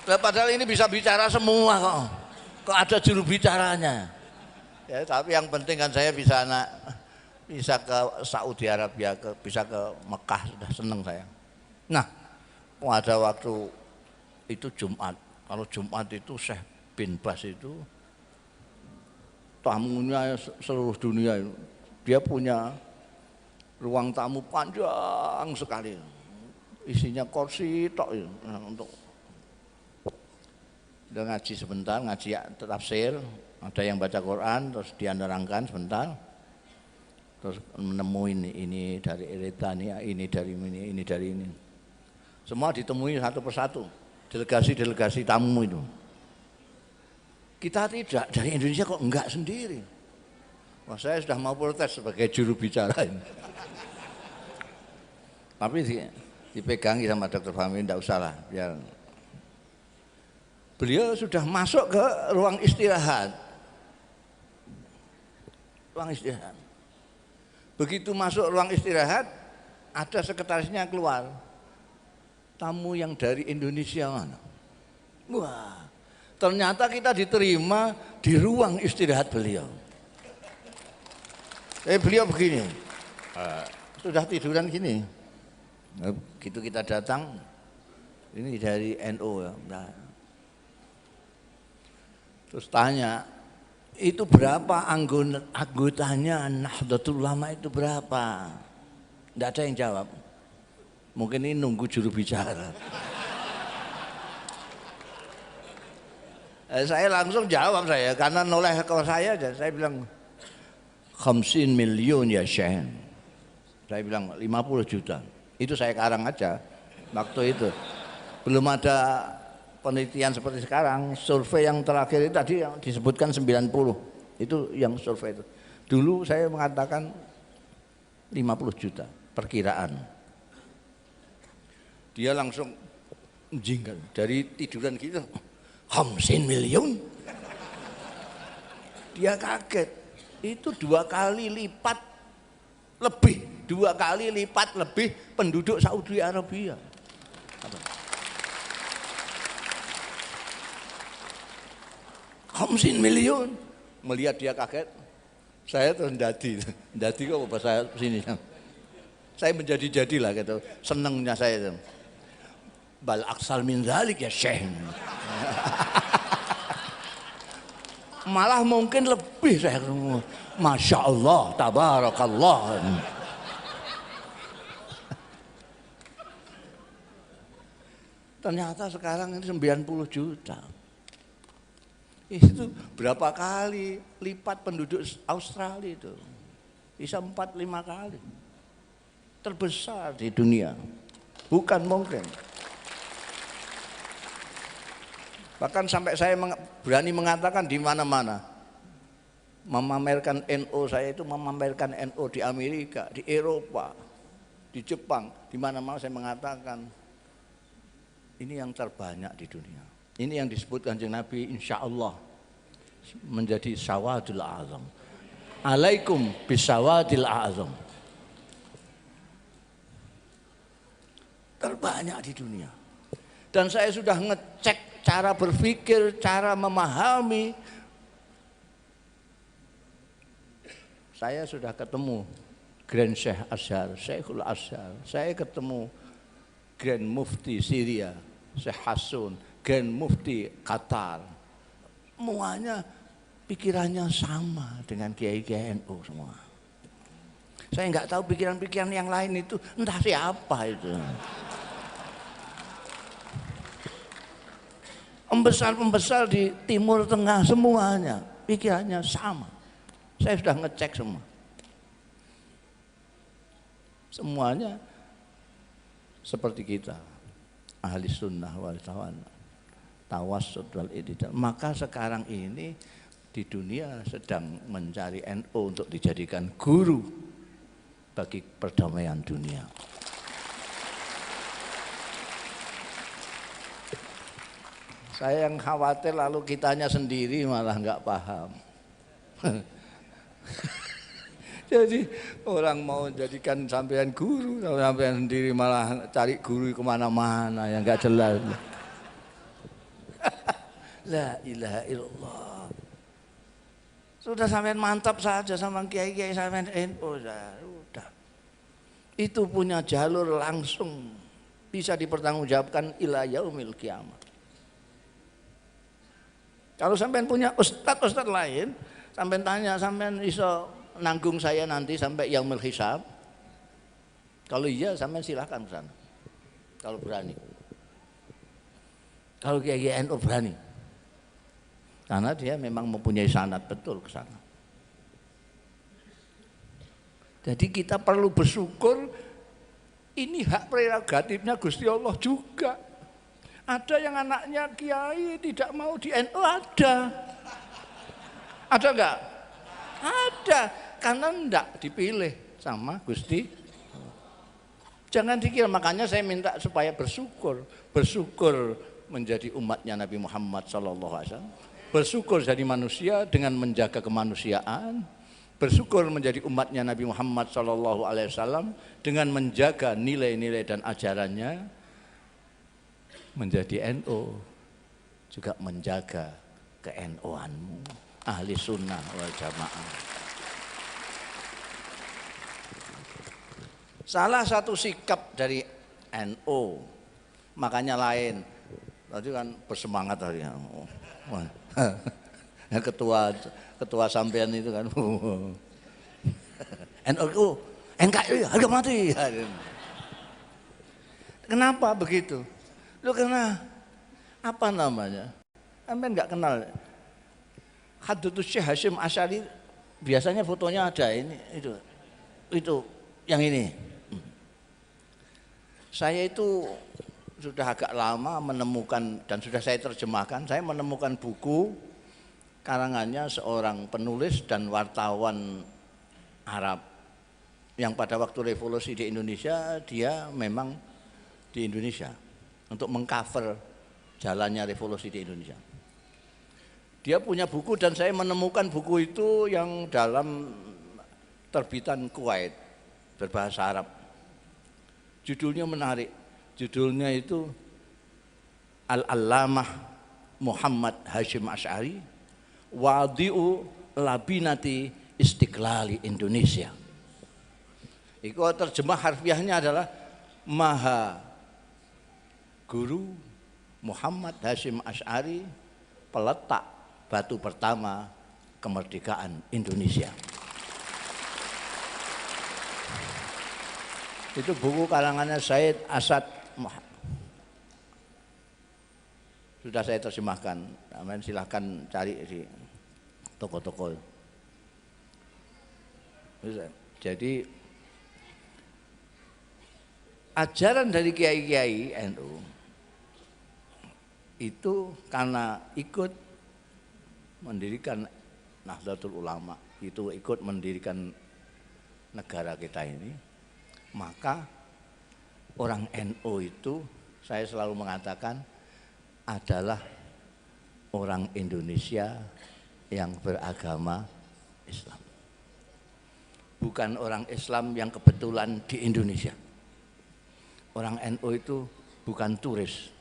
Nah, padahal ini bisa bicara semua kok ada juru bicaranya. Ya, tapi yang penting kan saya bisa ke Saudi Arabia, bisa ke Mekah, sudah seneng saya. Nah, pada waktu itu Jumat, kalau Jumat itu Syekh bin Bas itu tamunya seluruh dunia itu. Dia punya ruang tamu panjang sekali, isinya kursi tok itu untuk udah ngaji sebentar, ngaji tafsir, ada yang baca Quran, terus dianerangkan sebentar, terus menemuin ini dari Eritrea, ini dari ini. Semua ditemui satu persatu, delegasi tamu itu. Kita tidak, dari Indonesia kok enggak sendiri. Wah, saya sudah mau protes sebagai juru bicara ini. Tapi dipegangi sama Dr. Fahmi, enggak usah lah, biar. Beliau sudah masuk ke ruang istirahat. Ruang istirahat. Begitu masuk ruang istirahat, ada sekretarisnya keluar. Tamu yang dari Indonesia mana? Wah, ternyata kita diterima di ruang istirahat beliau. Beliau begini, sudah tiduran gini. Begitu kita datang, ini dari NU ya. Terus tanya, itu berapa anggotanya Nahdlatul Ulama itu berapa? Tidak ada yang jawab. Mungkin ini nunggu juru bicara. Saya langsung jawab karena noleh ke saya aja. Saya bilang 50 miliar ya Syekh. Saya bilang 50 juta. Itu saya karang aja waktu itu. Belum ada penelitian seperti sekarang. Survei yang terakhir itu tadi yang disebutkan 90. Itu yang survei itu. Dulu saya mengatakan 50 juta perkiraan. Dia langsung jinggal dari tiduran gitu. 50 miliar. Dia kaget. Itu 2 kali lipat lebih penduduk Saudi Arabia. 50 miliar. Melihat dia kaget, saya terus ndadi kok bahasa sini. Saya menjadi-jadilah gitu, senengnya saya itu. Bal aksal min dzalik ya Syekh. Malah mungkin lebih saya. Masya Allah, tabarakallah. Ternyata sekarang ini 90 juta. Itu berapa kali lipat penduduk Australia itu? Bisa 4-5 kali. Terbesar di dunia. Bukan mungkin. Bahkan sampai saya berani mengatakan di mana-mana. Memamerkan NU saya itu memamerkan NU di Amerika, di Eropa, di Jepang, di mana-mana saya mengatakan ini yang terbanyak di dunia. Ini yang disebut Kanjeng Nabi insya Allah menjadi sawadul azam. Alaikum bisawadil azam. Terbanyak di dunia. Dan saya sudah ngecek cara berpikir, cara memahami. Saya sudah ketemu Grand Syekh Azhar, Syekhul Azhar. Saya ketemu Grand Mufti Syria, Syekh Hasun, Grand Mufti Qatar. Semuanya pikirannya sama dengan kiai-kiai NU semua. Saya nggak tahu pikiran-pikiran yang lain itu entah siapa itu. Pembesar-pembesar di Timur Tengah semuanya pikirannya sama. Saya sudah ngecek semua. Semuanya seperti kita. ahli sunnah wal tawassut wal i'tidal. Maka sekarang ini di dunia sedang mencari NU untuk dijadikan guru bagi perdamaian dunia. Saya yang khawatir lalu kitanya sendiri malah nggak paham. Jadi orang mau jadikan sampean guru, kalau sampean sendiri malah cari guru kemana-mana yang nggak jelas. La ilaha illallah. Sudah sampean mantap saja sama kiai-kiai sampean NU, sudah. Itu punya jalur langsung bisa dipertanggungjawabkan ila yaumil kiamat. Kalau sampean punya ustadz lain, sampean tanya, sampean iso nanggung saya nanti sampai yaumil hisab? Kalau iya, sampean silahkan ke sana. Kalau berani. Kalau kiai NU berani. Karena dia memang mempunyai sanad betul ke sana. Jadi kita perlu bersyukur, ini hak prerogatifnya Gusti Allah juga. Ada yang anaknya kiai tidak mau di NU, ada. Ada enggak? Ada, karena enggak dipilih sama Gusti. Jangan dikira, makanya saya minta supaya bersyukur. Bersyukur menjadi umatnya Nabi Muhammad SAW. Bersyukur jadi manusia dengan menjaga kemanusiaan. Bersyukur menjadi umatnya Nabi Muhammad SAW dengan menjaga nilai-nilai dan ajarannya. Menjadi NU juga menjaga ke-NU-anmu, ahli sunnah wal jamaah. Salah satu sikap dari NU, makanya lain. Tadi kan bersemangat tadi. Ketua sampean itu kan. NU, NKRI harga mati. Kenapa begitu? Lu karena apa namanya? Sampean nggak kenal Hadratus Syekh Hasyim Asy'ari, biasanya fotonya ada ini, itu yang ini. Saya itu sudah agak lama menemukan dan sudah saya terjemahkan. Saya menemukan buku karangannya seorang penulis dan wartawan Arab yang pada waktu revolusi di Indonesia dia memang di Indonesia untuk mengcover jalannya revolusi di Indonesia. Dia punya buku dan saya menemukan buku itu yang dalam terbitan Kuwait berbahasa Arab. Judulnya menarik. Judulnya itu Al-Allamah Muhammad Hasyim Asy'ari Wadi'u Labinati Istiqlali Indonesia. Itu terjemah harfiahnya adalah Maha Guru Muhammad Hasyim Asy'ari, peletak batu pertama kemerdekaan Indonesia. Itu buku karangannya Said Asad. Sudah saya terjemahkan, silahkan cari di toko-toko. Jadi ajaran dari kiai-kiai NU itu karena ikut mendirikan Nahdlatul Ulama, itu ikut mendirikan negara kita ini, maka orang NU itu saya selalu mengatakan adalah orang Indonesia yang beragama Islam, bukan orang Islam yang kebetulan di Indonesia. Orang NU itu bukan turis.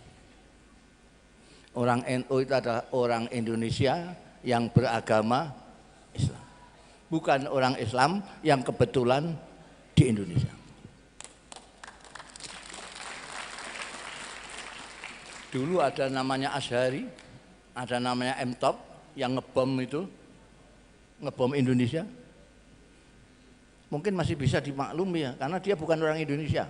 Orang NU itu adalah orang Indonesia yang beragama Islam, bukan orang Islam yang kebetulan di Indonesia. Dulu ada namanya Azhari, ada namanya M-Top yang ngebom itu, ngebom Indonesia. Mungkin masih bisa dimaklumi ya, karena dia bukan orang Indonesia.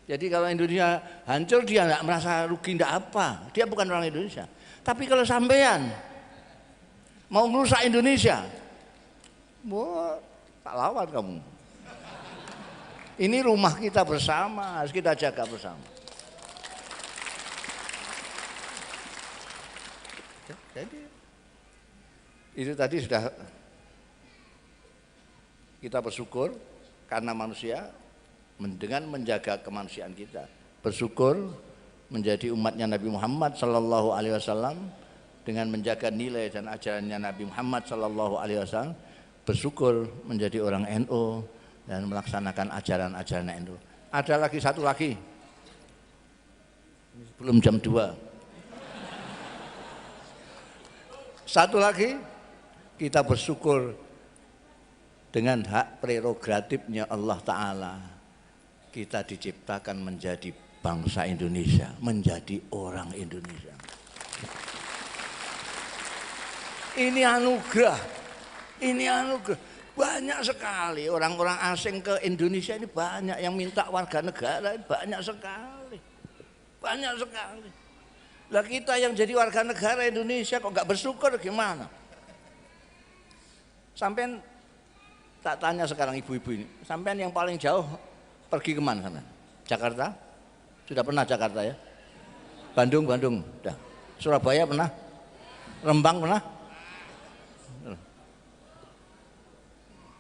Jadi kalau Indonesia hancur dia nggak merasa rugi, nggak apa, dia bukan orang Indonesia. Tapi kalau sampean mau merusak Indonesia, wah, tak lawan kamu. Ini rumah kita bersama, harus kita jaga bersama. Jadi itu tadi sudah kita bersyukur karena manusia dengan menjaga kemanusiaan kita, bersyukur menjadi umatnya Nabi Muhammad Sallallahu Alaihi Wasallam dengan menjaga nilai dan ajarannya Nabi Muhammad Sallallahu Alaihi Wasallam, bersyukur menjadi orang NU dan melaksanakan ajaran-ajaran NU. Ada lagi satu lagi belum jam 2. Satu lagi, kita bersyukur dengan hak prerogatifnya Allah Ta'ala, kita diciptakan menjadi bangsa Indonesia, menjadi orang Indonesia. Ini anugerah, ini anugerah. Banyak sekali orang-orang asing ke Indonesia ini, banyak yang minta warga negara, banyak sekali. Banyak sekali. Lah kita yang jadi warga negara Indonesia kok nggak bersyukur gimana? Sampean tak tanya sekarang ibu-ibu ini, sampean yang paling jauh pergi kemana sana? Jakarta? Sudah pernah Jakarta ya? Bandung, udah. Surabaya pernah? Rembang pernah?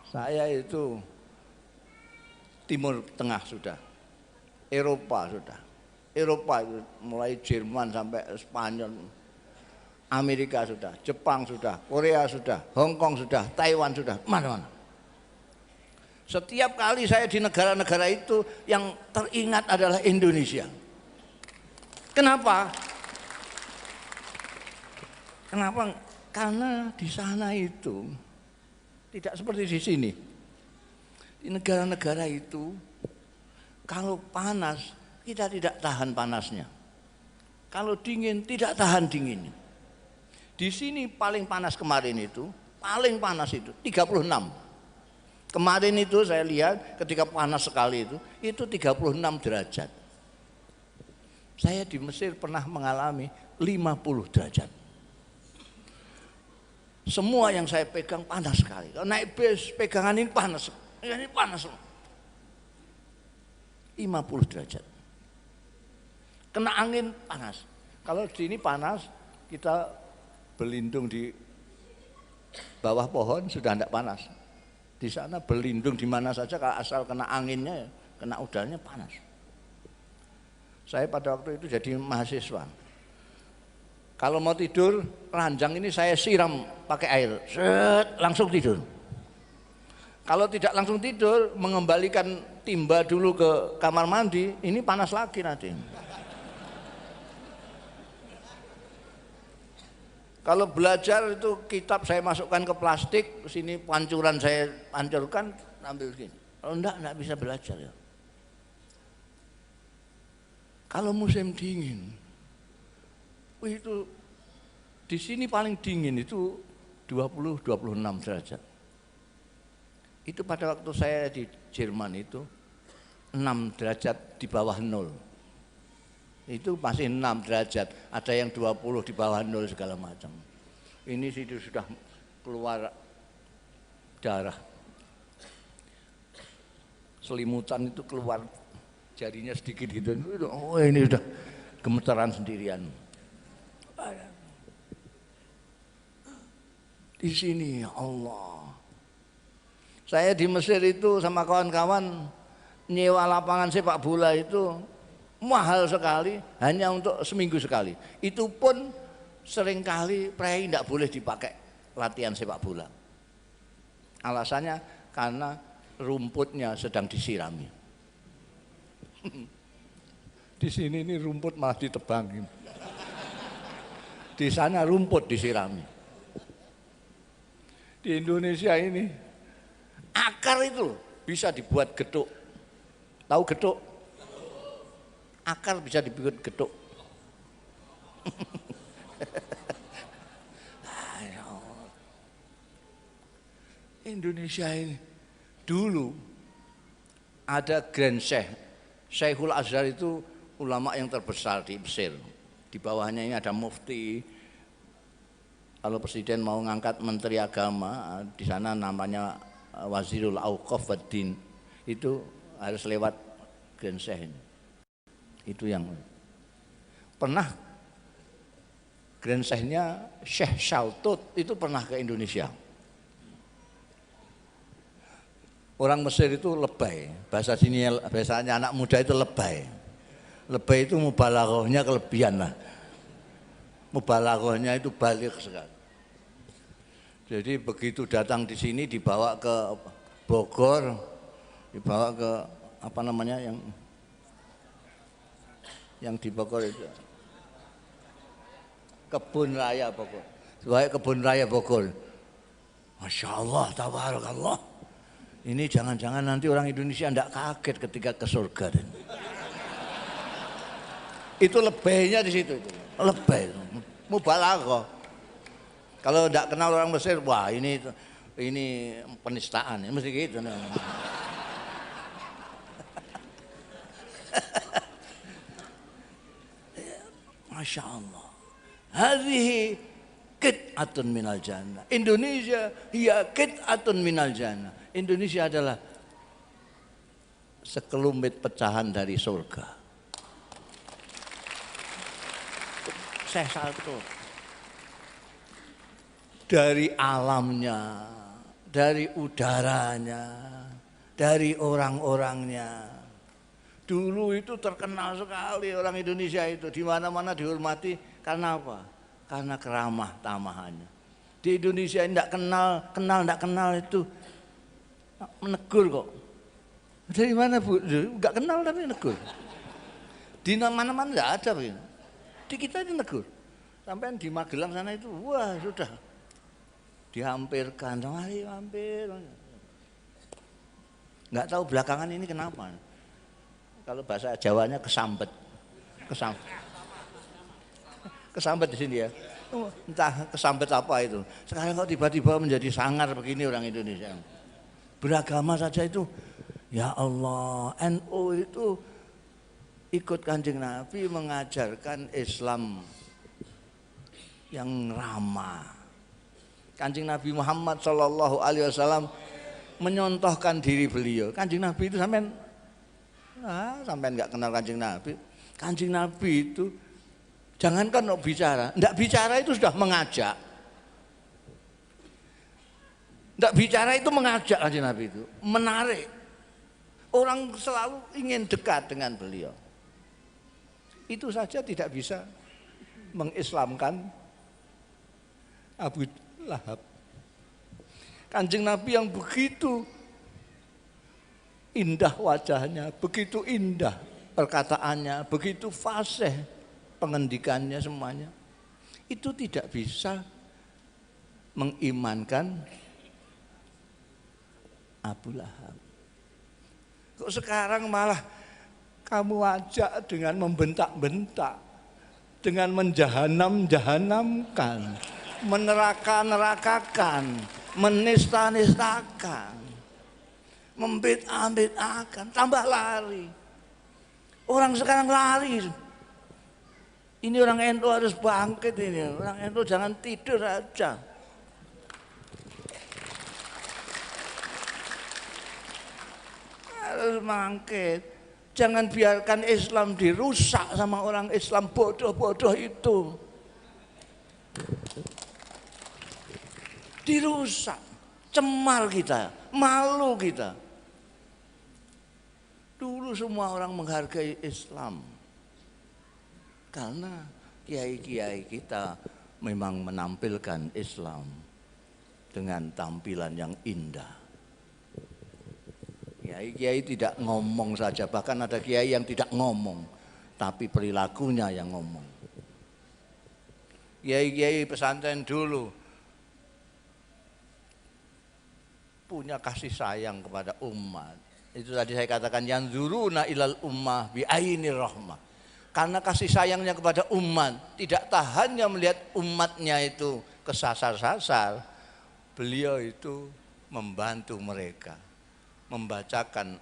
Saya itu Timur Tengah sudah, Eropa sudah. Eropa itu mulai Jerman sampai Spanyol, Amerika sudah, Jepang sudah, Korea sudah, Hong Kong sudah, Taiwan sudah, mana-mana. Setiap kali saya di negara-negara itu yang teringat adalah Indonesia. Kenapa? Kenapa? Karena di sana itu tidak seperti di sini. Di negara-negara itu kalau panas kita tidak tahan panasnya. Kalau dingin tidak tahan dinginnya. Di sini paling panas kemarin itu, paling panas itu 36. Kemarin itu saya lihat ketika panas sekali itu 36 derajat. Saya di Mesir pernah mengalami 50 derajat. Semua yang saya pegang panas sekali. Kalau naik bis pegangan ini panas. Ini panas. 50 derajat. Kena angin panas. Kalau di ini panas, kita berlindung di bawah pohon sudah tidak panas. Di sana berlindung di mana saja, kalau asal kena anginnya, kena udaranya panas. Saya pada waktu itu jadi mahasiswa. Kalau mau tidur, ranjang ini saya siram pakai air, set, langsung tidur. Kalau tidak langsung tidur, mengembalikan timba dulu ke kamar mandi, ini panas lagi nanti. Kalau belajar itu kitab saya masukkan ke plastik, sini pancuran saya pancurkan, ambil gini. Kalau enggak bisa belajar ya. Kalau musim dingin, itu di sini paling dingin itu 20-26 derajat. Itu pada waktu saya di Jerman itu 6 derajat di bawah 0. Itu masih 6 derajat, ada yang 20 di bawah 0 segala macam. Ini situ sudah keluar darah, selimutan itu keluar, jarinya sedikit gitu. Oh ini sudah gemetaran sendirian. Di sini ya Allah. Saya di Mesir itu sama kawan-kawan nyewa lapangan sepak bola itu mahal sekali, hanya untuk seminggu sekali. Itu pun seringkali prei tidak boleh dipakai latihan sepak bola. Alasannya karena rumputnya sedang disirami. Di sini ini rumput malah ditebangin. Di sana rumput disirami. Di Indonesia ini akar itu bisa dibuat geduk. Tahu geduk? Akar bisa dibuat geduk. Indonesia ini dulu ada Grand Syekh, Syekhul Azhar itu ulama yang terbesar di Mesir. Di bawahnya ini ada mufti. Kalau presiden mau ngangkat menteri agama, di sana namanya Wazirul Auqaf wad Din. Itu harus lewat Grand Syekh ini. Itu yang pernah Grand Syekhnya Syekh Shaltut itu pernah ke Indonesia. Orang Mesir itu lebay, bahasanya anak muda itu lebay. Lebay itu mubalaghahnya kelebihan lah. Mubalaghahnya itu balik sekali. Jadi begitu datang di sini dibawa ke Bogor, dibawa ke apa namanya yang di Bogor itu. Kebun Raya Bogor. Sebagai Kebun Raya Bogor. Masya Allah, tabarakallah. Ini jangan-jangan nanti orang Indonesia tidak kaget ketika ke surga. Itu lebaynya di situ. Lebay. Mubalaghah. Kalau tidak kenal orang Mesir, wah ini penistaan. Mesti gitu. Masya Allah. Hadhihi qit'atun minal jannah. Indonesia hiya qit'atun minal jannah. Indonesia adalah sekelumit pecahan dari surga. Syekh Shaltut. Dari alamnya, dari udaranya, dari orang-orangnya. Dulu itu terkenal sekali orang Indonesia itu, di mana-mana dihormati karena apa? Karena keramah tamahannya. Di Indonesia tidak kenal itu menegur kok. Dari mana Bu? Enggak kenal tapi menegur. Di mana-mana tidak ada begini. Di kita ini menegur. Sampai di Magelang sana itu, wah sudah dihampirkan, mari hampir. Enggak tahu belakangan ini kenapa. Kalau bahasa Jawanya kesambet. Kesambet di sini ya. Entah kesambet apa itu. Sekarang kok tiba-tiba menjadi sangar begini orang Indonesia. Beragama saja itu, ya Allah, NU itu ikut Kanjeng Nabi mengajarkan Islam yang ramah. Kanjeng Nabi Muhammad Shallallahu Alaihi Wasallam menyontohkan diri beliau. Kanjeng Nabi itu sampai nggak kenal Kanjeng Nabi. Kanjeng Nabi itu jangankan mau bicara, nggak bicara itu sudah mengajak. Nggak bicara itu mengajak Kanjeng Nabi itu, menarik. Orang selalu ingin dekat dengan beliau. Itu saja tidak bisa mengislamkan Abu Lahab. Kanjeng Nabi yang begitu indah wajahnya, begitu indah perkataannya, begitu fasih pengendikannya semuanya, itu tidak bisa mengimankan Abu Lahab. Kok sekarang malah kamu ajak dengan membentak-bentak, dengan menjahanam-jahanamkan, meneraka-nerakakan, menista-nistakan, membid'ah-bid'ahkan, tambah lari. Orang sekarang lari. Ini orang NU harus bangkit ini. Orang NU jangan tidur aja. Harus bangkit. Jangan biarkan Islam dirusak sama orang Islam bodoh-bodoh itu. Dirusak, cemar kita, malu kita. Dulu semua orang menghargai Islam karena kiai-kiai kita memang menampilkan Islam dengan tampilan yang indah. Kiai-kiai tidak ngomong saja, bahkan ada kiai yang tidak ngomong, tapi perilakunya yang ngomong. Kiai-kiai pesantren dulu punya kasih sayang kepada umat. Itu tadi saya katakan yang zuruna ilal ummah bi ainir rahmah. Karena kasih sayangnya kepada umat, tidak tahannya melihat umatnya itu kesasar-sasar, beliau itu membantu mereka membacakan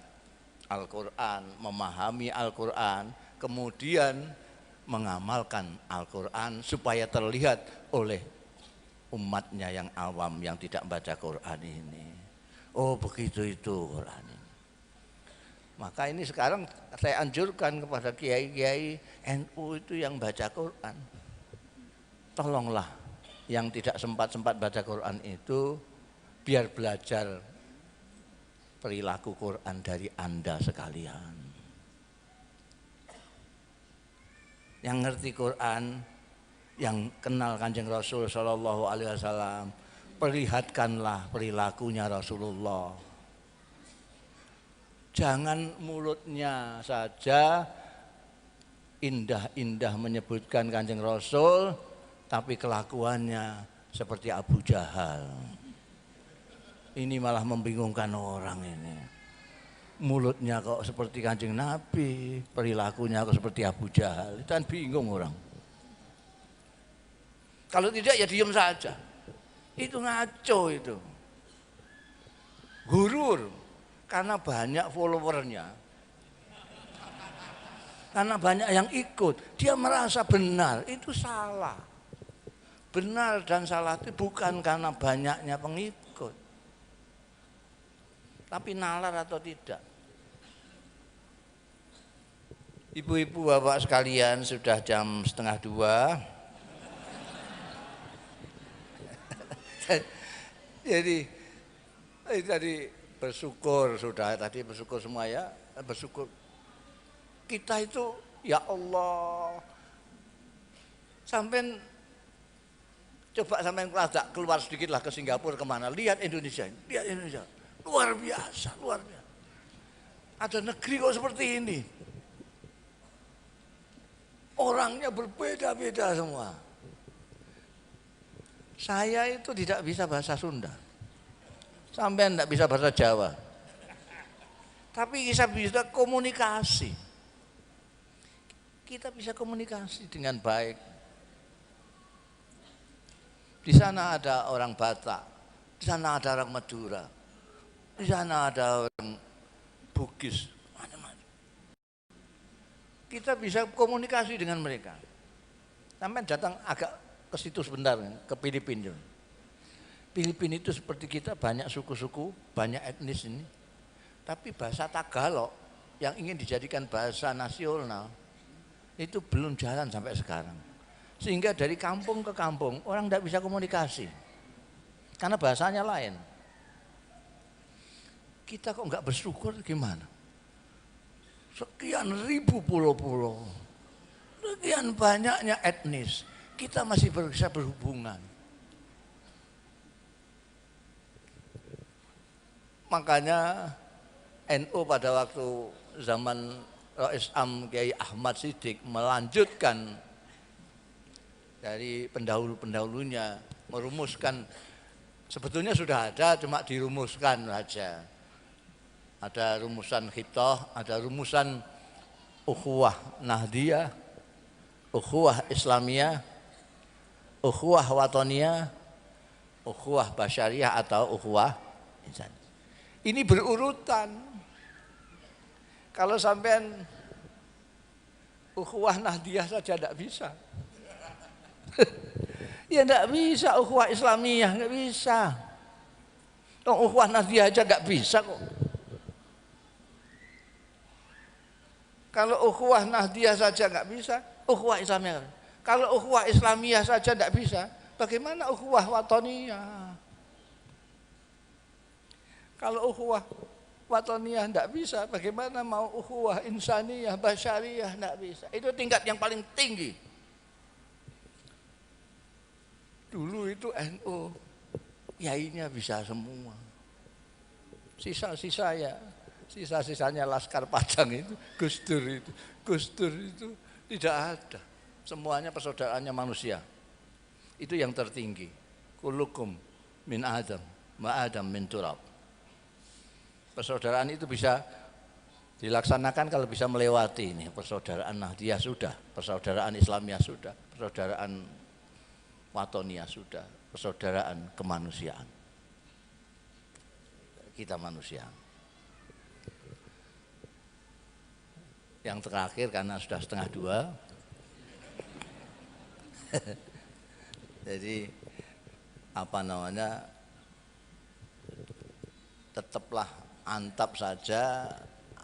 Al-Quran, memahami Al-Quran, kemudian mengamalkan Al-Quran supaya terlihat oleh umatnya yang awam yang tidak baca Quran ini. Oh begitu itu Quran ini. Maka ini sekarang saya anjurkan kepada kiai-kiai NU itu yang baca Quran. tolonglah yang tidak sempat baca Quran itu biar belajar perilaku Quran dari Anda sekalian. Yang ngerti Quran, yang kenal Kanjeng Rasul Shallallahu Alaihi Wasallam, perlihatkanlah perilakunya Rasulullah. Jangan mulutnya saja indah-indah menyebutkan Kanjeng Rasul, tapi kelakuannya seperti Abu Jahal. Ini malah membingungkan orang ini. Mulutnya kok seperti Kanjeng Nabi, perilakunya kok seperti Abu Jahal. Itu kan bingung orang. Kalau tidak ya diam saja. Itu ngaco itu. Gurur karena banyak followernya. Karena banyak yang ikut, dia merasa benar, itu salah. Benar dan salah itu bukan karena banyaknya pengikut, tapi nalar atau tidak. Ibu-ibu, bapak sekalian, sudah jam 1:30. Jadi tadi bersyukur sudah, tadi bersyukur semua ya, bersyukur. Kita itu ya Allah, sampai coba sampai keluar sedikit lah ke Singapura kemana, lihat Indonesia, luar biasa, luar biasa. Ada negeri kok seperti ini, orangnya berbeda-beda semua. Saya itu tidak bisa bahasa Sunda, sampai tidak bisa bahasa Jawa, tapi kita bisa komunikasi. Kita bisa komunikasi dengan baik. Di sana ada orang Batak, di sana ada orang Madura, di sana ada orang Bugis, macam-macam. Kita bisa komunikasi dengan mereka. Sampai datang agak ke situ sebentar, ke Filipina. Filipina itu seperti kita, banyak suku-suku, banyak etnis ini. Tapi bahasa Tagalog yang ingin dijadikan bahasa nasional itu belum jalan sampai sekarang. Sehingga dari kampung ke kampung orang tidak bisa komunikasi karena bahasanya lain. Kita kok nggak bersyukur gimana? Sekian ribu pulau-pulau, sekian banyaknya etnis, kita masih bisa berhubungan. Makanya NU pada waktu zaman Rais Am Kiai Ahmad Siddiq melanjutkan dari pendahulu-pendahulunya, merumuskan, sebetulnya sudah ada cuma dirumuskan saja. Ada rumusan Khitoh, ada rumusan ukhuwah Nahdiyah, ukhuwah Islamiyah, ukhuwah Watoniyah, ukhuwah Basyariyah atau ukhuwah Insan. Ini berurutan. Kalau sampean ukhuwah Nahdiyah saja tidak bisa. Ya tidak bisa, ukhuwah Islamiyah tidak bisa. Ukhuwah Nahdiyah aja tidak bisa kok. Kalau ukhuwah Nahdiyah saja nggak bisa, ukhuwah Islamiyah. Kalau ukhuwah Islamiyah saja tidak bisa, bagaimana ukhuwah Watoniyah? Kalau ukhuwah Watoniyah tidak bisa, bagaimana mau ukhuwah Insaniyah, Basyariyah, tidak bisa. Itu tingkat yang paling tinggi. Dulu itu NU, yainya bisa semua. Sisa-sisa ya, sisa-sisanya Laskar Padang itu, Gus Dur itu tidak ada. Semuanya persaudaraannya manusia. Itu yang tertinggi. Kullukum min Adam, ma Adam min turab. Persaudaraan itu bisa dilaksanakan kalau bisa melewati ini. Persaudaraan Nahdiyah sudah, persaudaraan Islamiyah sudah, persaudaraan Watoniyah sudah, persaudaraan kemanusiaan. Kita manusia. Yang terakhir karena sudah 1:30. Jadi apa namanya, tetaplah antap saja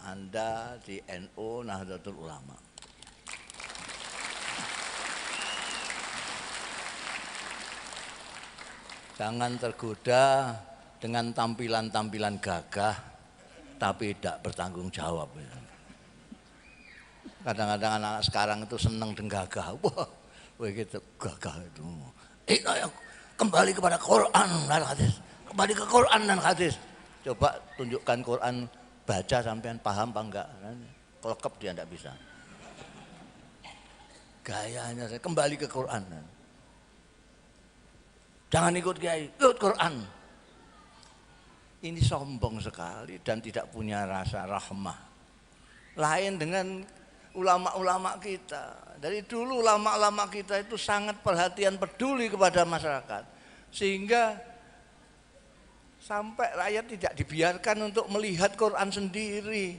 Anda di NU Nahdlatul Ulama. Jangan tergoda dengan tampilan-tampilan gagah tapi tidak bertanggung jawab. Kadang-kadang anak sekarang itu senang dengan gagah. Wah, gitu gagah itu. Kembali kepada Quran dan hadis. Kembali ke Quran dan hadis. Coba tunjukkan Quran, baca sampean paham apa enggak? Kelekep dia enggak bisa. Gayanya saya kembali ke Quran. Jangan ikut kiai, ikut Quran. Ini sombong sekali dan tidak punya rasa rahmah. Lain dengan ulama-ulama kita. Dari dulu ulama-ulama kita itu sangat perhatian, peduli kepada masyarakat. Sehingga sampai rakyat tidak dibiarkan untuk melihat Quran sendiri.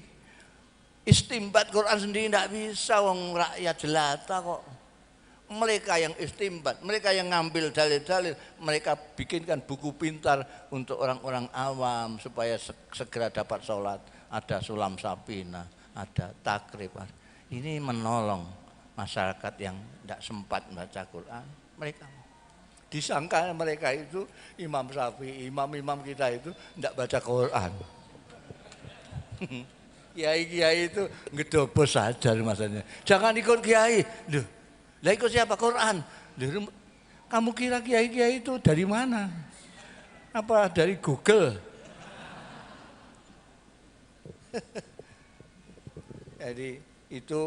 Istimbat Quran sendiri tidak bisa, wong rakyat jelata kok. Mereka yang istimbat, mereka yang ngambil dalil-dalil, mereka bikinkan buku pintar untuk orang-orang awam supaya segera dapat sholat. Ada sulam sapina, ada takrib. Ini menolong masyarakat yang tidak sempat membaca Quran. Mereka disangka mereka itu Imam Syafi'i, imam-imam kita itu tidak baca Quran. Kiai-kiai itu ngedobos saja maksudnya. Jangan ikut kiai. Loh, lah ikut siapa? Quran. Loh, kamu kira kiai-kiai itu dari mana? Apa dari Google? Jadi itu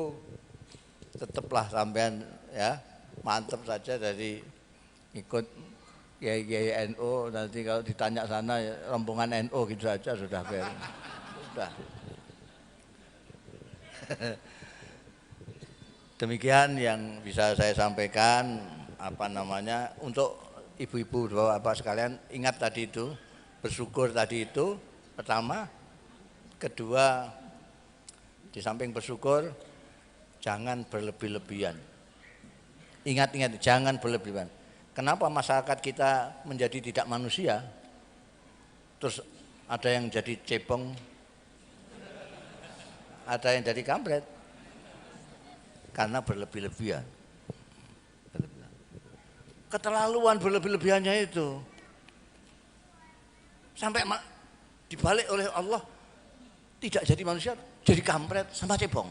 tetaplah sampean ya, mantep saja dari ikut kiai-kiai NU. Nanti kalau ditanya sana ya, rombongan NU gitu saja sudah beres. Sudah. Demikian yang bisa saya sampaikan untuk ibu-ibu bapak sekalian, ingat tadi itu, bersyukur tadi itu pertama, kedua di samping bersyukur jangan berlebih-lebihan. Ingat-ingat jangan berlebihan. Kenapa masyarakat kita menjadi tidak manusia? Terus ada yang jadi cebong, ada yang jadi kampret. Karena berlebih-lebihan. Keterlaluan berlebih-lebihannya itu. Sampai dibalik oleh Allah, tidak jadi manusia, jadi kampret sama cebong.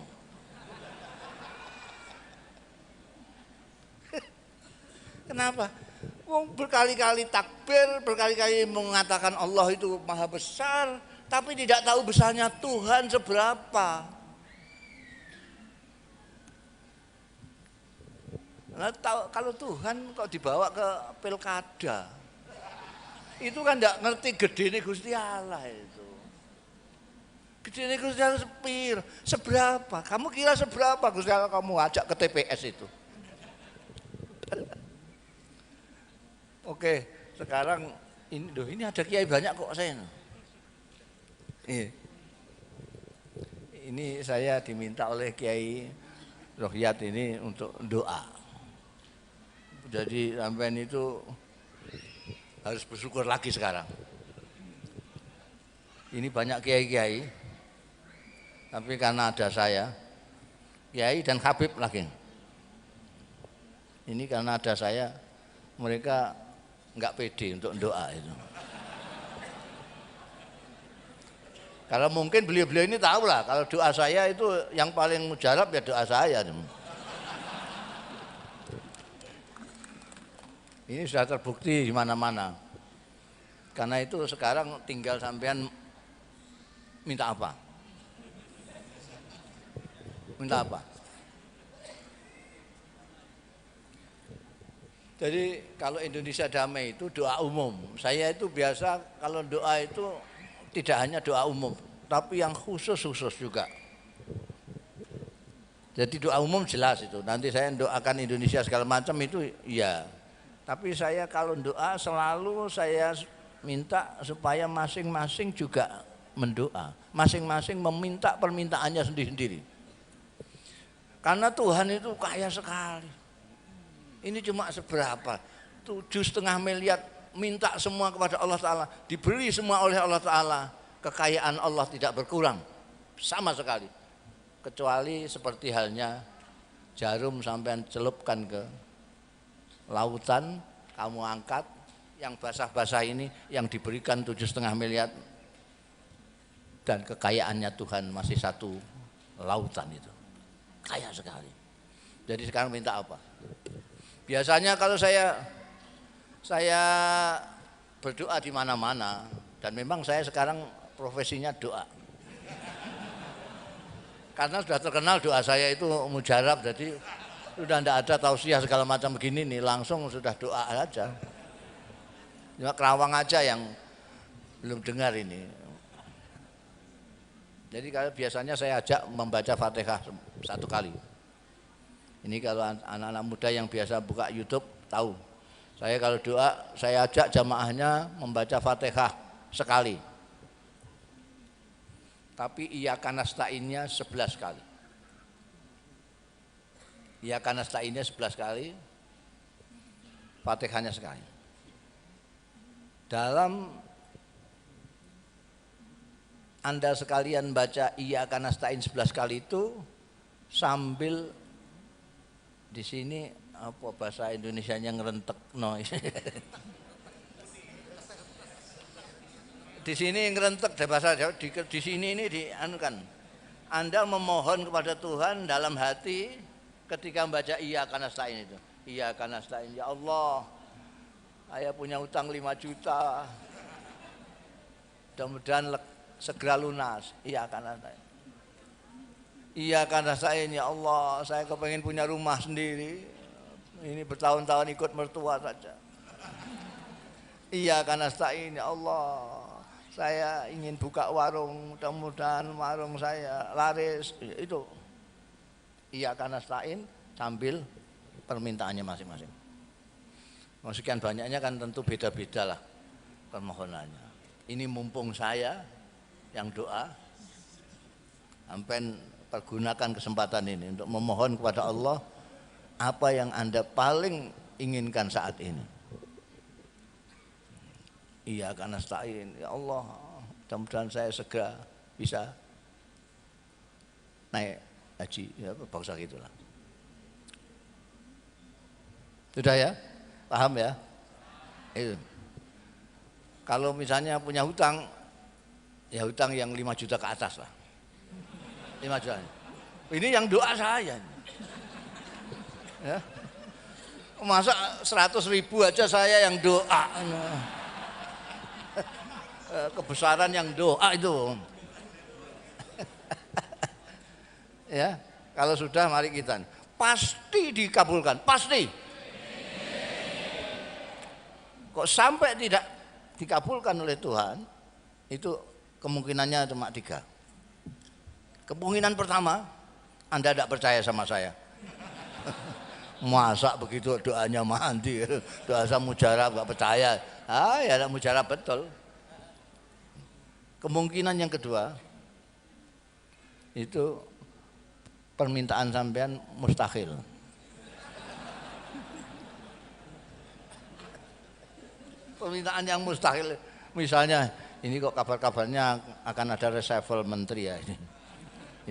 Kenapa? Berkali-kali takbir, berkali-kali mengatakan Allah itu maha besar, tapi tidak tahu besarnya Tuhan seberapa. Nah, kalau Tuhan kok dibawa ke pilkada, itu kan tidak ngerti gedene Gusti Allah itu. Gedene Gusti Allah seberapa? Kamu kira seberapa Gusti Allah kamu ajak ke TPS itu? Oke, sekarang ini ada kiai banyak kok saya. Ini saya diminta oleh Kiai Rohiyat ini untuk doa. Jadi sampean itu harus bersyukur lagi sekarang. Ini banyak kiai-kiai, tapi karena ada saya, kiai dan Habib lagi. Ini karena ada saya, mereka enggak pede untuk doa itu. Kalau mungkin beliau-beliau ini tahu lah, kalau doa saya itu yang paling mujarab ya doa saya. Ini sudah terbukti di mana-mana. Karena itu sekarang tinggal sampean minta apa? Minta apa? Jadi kalau Indonesia damai itu doa umum. Saya itu biasa kalau doa itu tidak hanya doa umum, tapi yang khusus juga. Jadi doa umum jelas itu. Nanti saya doakan Indonesia segala macam itu iya. Tapi saya kalau doa selalu saya minta supaya masing-masing juga mendoa. Masing-masing meminta permintaannya sendiri-sendiri. Karena Tuhan itu kaya sekali. Ini cuma seberapa? 7,5 miliar minta semua kepada Allah Ta'ala. Diberi semua oleh Allah Ta'ala. Kekayaan Allah tidak berkurang. Sama sekali. Kecuali seperti halnya jarum sampean celupkan ke lautan, kamu angkat, yang basah-basah ini yang diberikan 7,5 miliar dan kekayaannya Tuhan masih satu lautan itu. Kaya sekali. Jadi sekarang minta apa? Biasanya kalau saya berdoa di mana-mana dan memang saya sekarang profesinya doa. Karena sudah terkenal doa saya itu mujarab, jadi sudah tidak ada tausiah segala macam begini nih, langsung sudah doa aja. Cuma Kerawang aja yang belum dengar ini. Jadi kalau biasanya saya ajak membaca Fatihah 1 kali. Ini kalau anak-anak muda yang biasa buka YouTube tahu. Saya kalau doa, saya ajak jamaahnya membaca Fatihah sekali. Tapi Iyyaka nasta'innya 11 kali. Iyyaka nasta'innya 11 kali, Fatihahnya sekali. Dalam Anda sekalian baca Iyyaka nasta'in 11 kali itu sambil di sini apa bahasa Indonesianya ngerentek no. Di sini ngerentek bahasa Jawa, di sini ini dianukan. Anda memohon kepada Tuhan dalam hati ketika membaca Iyyaka nasta'in itu. Iyyaka nasta'in, ya Allah, saya punya utang 5 juta. Mudah-mudahan segera lunas. Iyyaka nasta'in. Iyyaka nasta'in, ya Allah, saya kepengen punya rumah sendiri. Ini bertahun-tahun ikut mertua saja. Iyyaka nasta'in, ya Allah, saya ingin buka warung, mudah-mudahan warung saya laris. Itu Iyyaka nasta'in sambil permintaannya masing-masing. Sekian banyaknya kan tentu beda-beda lah permohonannya. Ini mumpung saya yang doa, sampai pergunakan kesempatan ini untuk memohon kepada Allah apa yang Anda paling inginkan saat ini. Iyyaka nasta'in, ya Allah, mudah-mudahan saya segera bisa naik haji, ya bangsa gitulah. Sudah ya? Paham ya? Itu. Kalau misalnya punya hutang, ya hutang yang 5 juta ke atas lah. 5 juta. Ini yang doa saya. Ya. Masa 100.000 aja saya yang doa. Kebesaran yang doa itu. Ya, kalau sudah mari kita. Pasti dikabulkan, pasti. Kok sampai tidak dikabulkan oleh Tuhan, itu kemungkinannya cuma 3. Kemungkinan pertama, Anda tidak percaya sama saya. Masa begitu doanya mandi, doa saya mujarab gak percaya. Ya tidak mujarab betul. Kemungkinan yang kedua, itu permintaan sampean mustahil. Permintaan yang mustahil, misalnya ini kok kabar-kabarnya akan ada reshuffle menteri ya ini.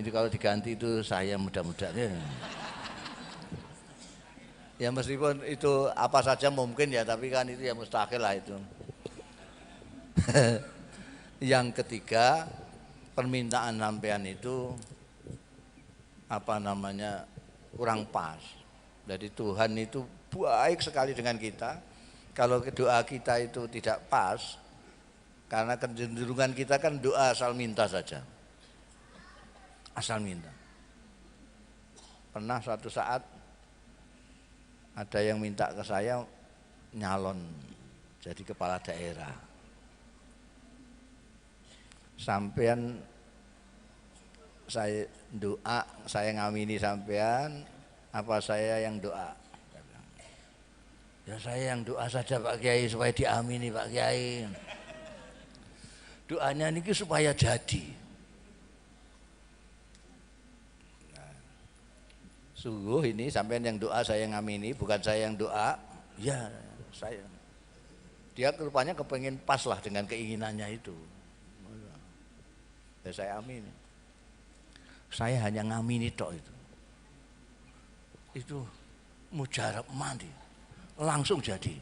Ini kalau diganti itu saya mudah-mudahan. Ya meskipun itu apa saja mungkin ya, tapi kan itu ya mustahil lah itu. Yang ketiga, permintaan sampean itu apa namanya kurang pas. Jadi Tuhan itu baik sekali dengan kita. Kalau doa kita itu tidak pas, karena kecenderungan kita kan doa asal minta saja. Asal minta. Pernah suatu saat ada yang minta ke saya nyalon jadi kepala daerah. Sampean saya doa, saya ngamini sampean, apa saya yang doa? Ya saya yang doa saja Pak Kiai supaya diamini Pak Kiai. Doanya niki supaya jadi. Nah, sungguh ini sampean yang doa, saya yang ngamini, bukan saya yang doa. Ya saya. Dia rupanya kepengen pas lah dengan keinginannya itu. Ya saya amini. Saya hanya ngamini tok itu. Itu mujarab mandi. Langsung jadi.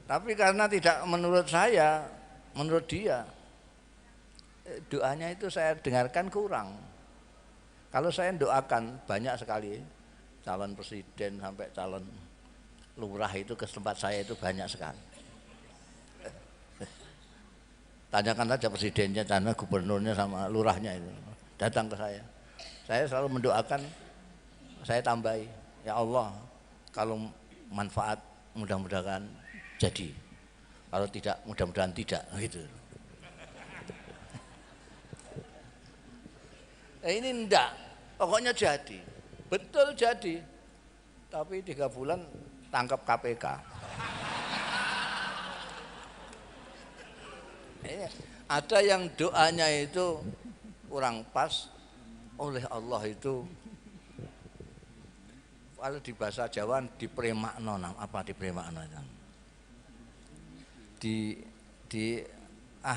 Tapi karena tidak menurut saya, menurut dia, doanya itu saya dengarkan kurang. Kalau saya doakan banyak sekali, calon presiden sampai calon lurah itu ke tempat saya itu banyak sekali. Tanyakan saja presidennya, karena gubernurnya sama lurahnya itu datang ke saya. Saya selalu mendoakan, saya tambahi, ya Allah, kalau manfaat mudah-mudahan jadi, kalau tidak mudah-mudahan tidak, gitu. Ini enggak, pokoknya jadi, betul jadi, tapi 3 bulan tangkap KPK. Ada yang doanya itu kurang pas, oleh Allah itu kalau di bahasa Jawa dipremakno, apa dipremakno itu?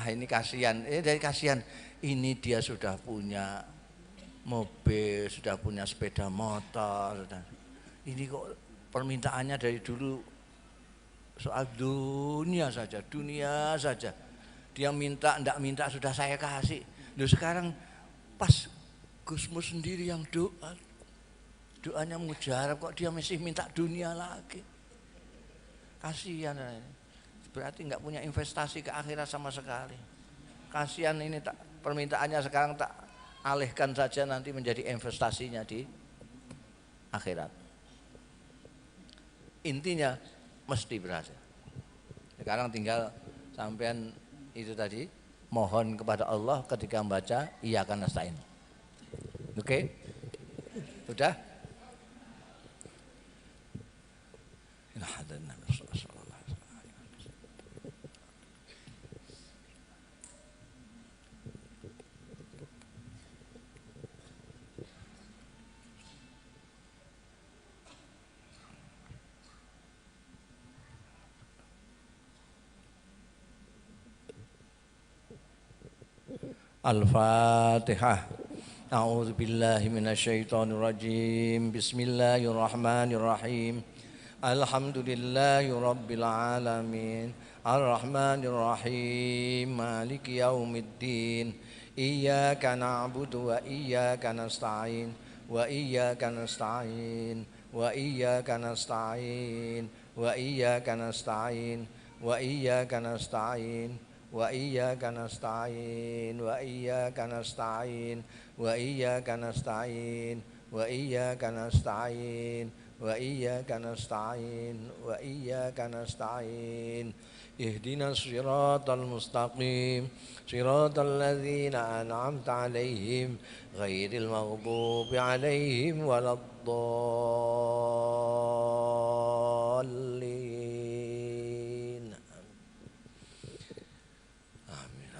Ini kasihan, dari kasihan, ini dia sudah punya mobil, sudah punya sepeda motor, ini kok permintaannya dari dulu soal dunia saja. Dia minta, enggak minta sudah saya kasih. Loh sekarang pas Gusmus sendiri yang doanya mujarab, kok dia masih minta dunia lagi. Kasihan, berarti enggak punya investasi ke akhirat sama sekali. Kasihan ini, permintaannya sekarang tak alihkan saja, nanti menjadi investasinya di akhirat. Intinya mesti berhasil. Sekarang tinggal sampean itu tadi, mohon kepada Allah ketika membaca iyyaka nasta'in. Oke? Sudah? Al-Fatihah. A'udzu billahi minasyaitonir rajim. Bismillahirrahmanirrahim. Alhamdulillahi rabbil alamin. Arrahmanir rahim. Maliki yaumiddin. Iyyaka na'budu wa iyyaka nasta'in. Wa iyyaka nasta'in. Wa iyyaka nasta'in. Wa iyyaka nasta'in. Wa iyyaka nasta'in. Wa iyyaka nasta'in wa iyyaka nasta'in wa iyyaka nasta'in wa iyyaka nasta'in wa iyyaka nasta'in wa iyyaka nasta'in ihdinas siratal mustaqim siratal ladzina an'amta 'alaihim ghairil maghdubi 'alaihim waladdallin.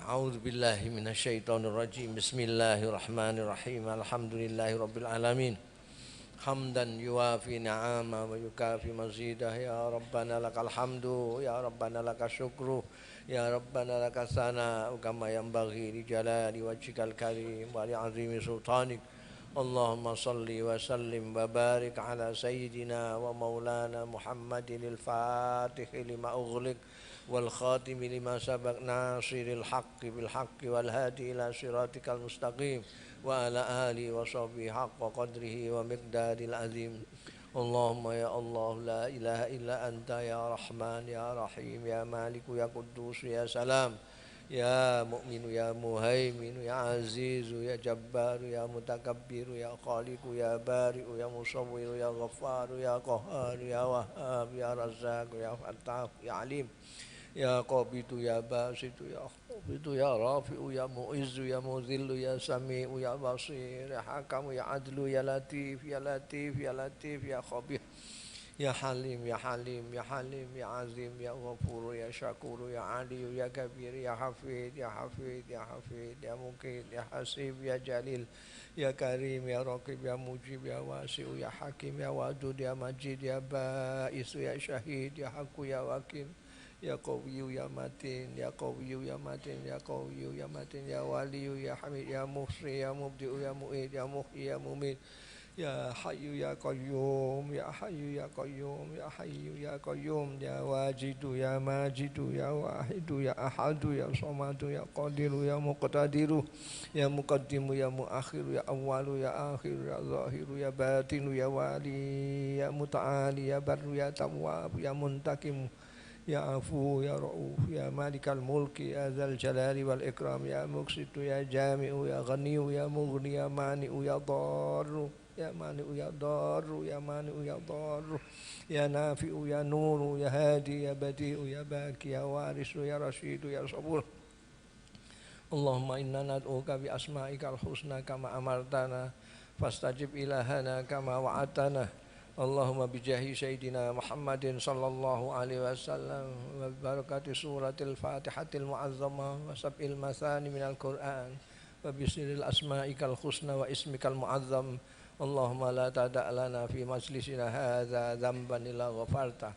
A'udzu billahi minasyaitonir rajim. Bismillahirrahmanirrahim. Alhamdulillahi rabbil alamin. Hamdan yuwafi ni'ama wa yukafi mazidah. Ya Rabbana lakal hamdu, ya Rabbana lakal syukru, ya Rabbana lakal sana'u kama yanbaghi li jalali wajhikal karim wa li 'azimi sultanik. Allahumma salli wa sallim wa barik ala sayyidina wa maulana Muhammadin al-Fatih lima ughliq wal khatim lima sabaq nasiril haqqi bil haqqi wal hadi ila siratikal mustaqim wa ala alihi wa sahbihi haqqa qadrihi wa miqdaril azim. Allahumma ya Allah, la ilaha illa anta ya Rahman ya Rahim ya Maliku ya Quddus ya Salam ya Mu'minu ya Muhaiminu ya Azizu ya Jabbaru ya Mutakabbiru ya Khaliqu ya Bari'u ya Musawwiru ya Ghaffaru ya Qahharu ya Wahhab ya Razzaq ya Fattah ya Alim ya Qabidu ya Basitu ya Qabidu ya Rafi'u ya Mu'izzu ya Muzillu ya Sami'u ya Basir ya Hakamu ya Adlu ya Latif ya Latif ya Latif ya Khabir ya Halim ya Halim ya Halim ya Azim ya Ghafur ya Syakur ya Ali ya Kabir ya Hafid ya Hafid ya Hafid ya Muqit ya Hasib ya Jalil ya Karim ya Raqib ya Mujib ya Wasi'u ya Hakim ya Wadud ya Majid ya Ba'isu ya Syahid ya Haqqu ya Wakil ya Qawiyyu ya Matin ya Qawiyyu ya Matin ya Qawiyyu ya Matin ya Waliyyu ya Hamid ya Muhsi ya Mubdi'u ya Mu'id ya Muhyi ya Mumit Ya Hayyu Ya Qayyum, Ya Hayyu Ya Qayyum, Ya Hayyu Ya Qayyum, Ya Wajidu Ya Majidu, Ya Wahidu Ya Ahadu, Ya Somadu, Ya Qadiru, Ya Muqtadiru, Ya Muqaddimu, Ya Muakhiru, Ya Awwalu, Ya Akhiru, Ya Zahiru, Ya Batinu, Ya Wali, Ya Muta'ali, Ya Barru, Ya Tawwab, Ya Muntakimu, Ya Afu, Ya Ra'uf, Ya Malikal Mulki, Ya Dzal Jalali wal Ikram, Ya Muqsitu, Ya Jami'u, Ya Ghaniyu, Ya Mughni, Ya Mani'u, Ya Darru, Ya Mani'u, Ya Darru, Ya Mani'u, Ya Darru, Ya Nafi'u, Ya Nuru, Ya Hadi, Ya Badi'u, Ya Baki, Ya Warisu, Ya Rashidu, Ya Sabur. Allahumma inna nad'uka bi asma'ikal husna kama amartana fastajib ilahana kama wa'atana. Allahumma bijahi Sayyidina Muhammadin sallallahu alaihi wasallam wa barakati suratil fatihatil mu'azzamah wa sab'il masani minal Qur'an wa bisiril asma'ikal husna wa ismikal mu'azzam. Allahumma la tada' lana fi majlisina hadza dzamban illa ghafarta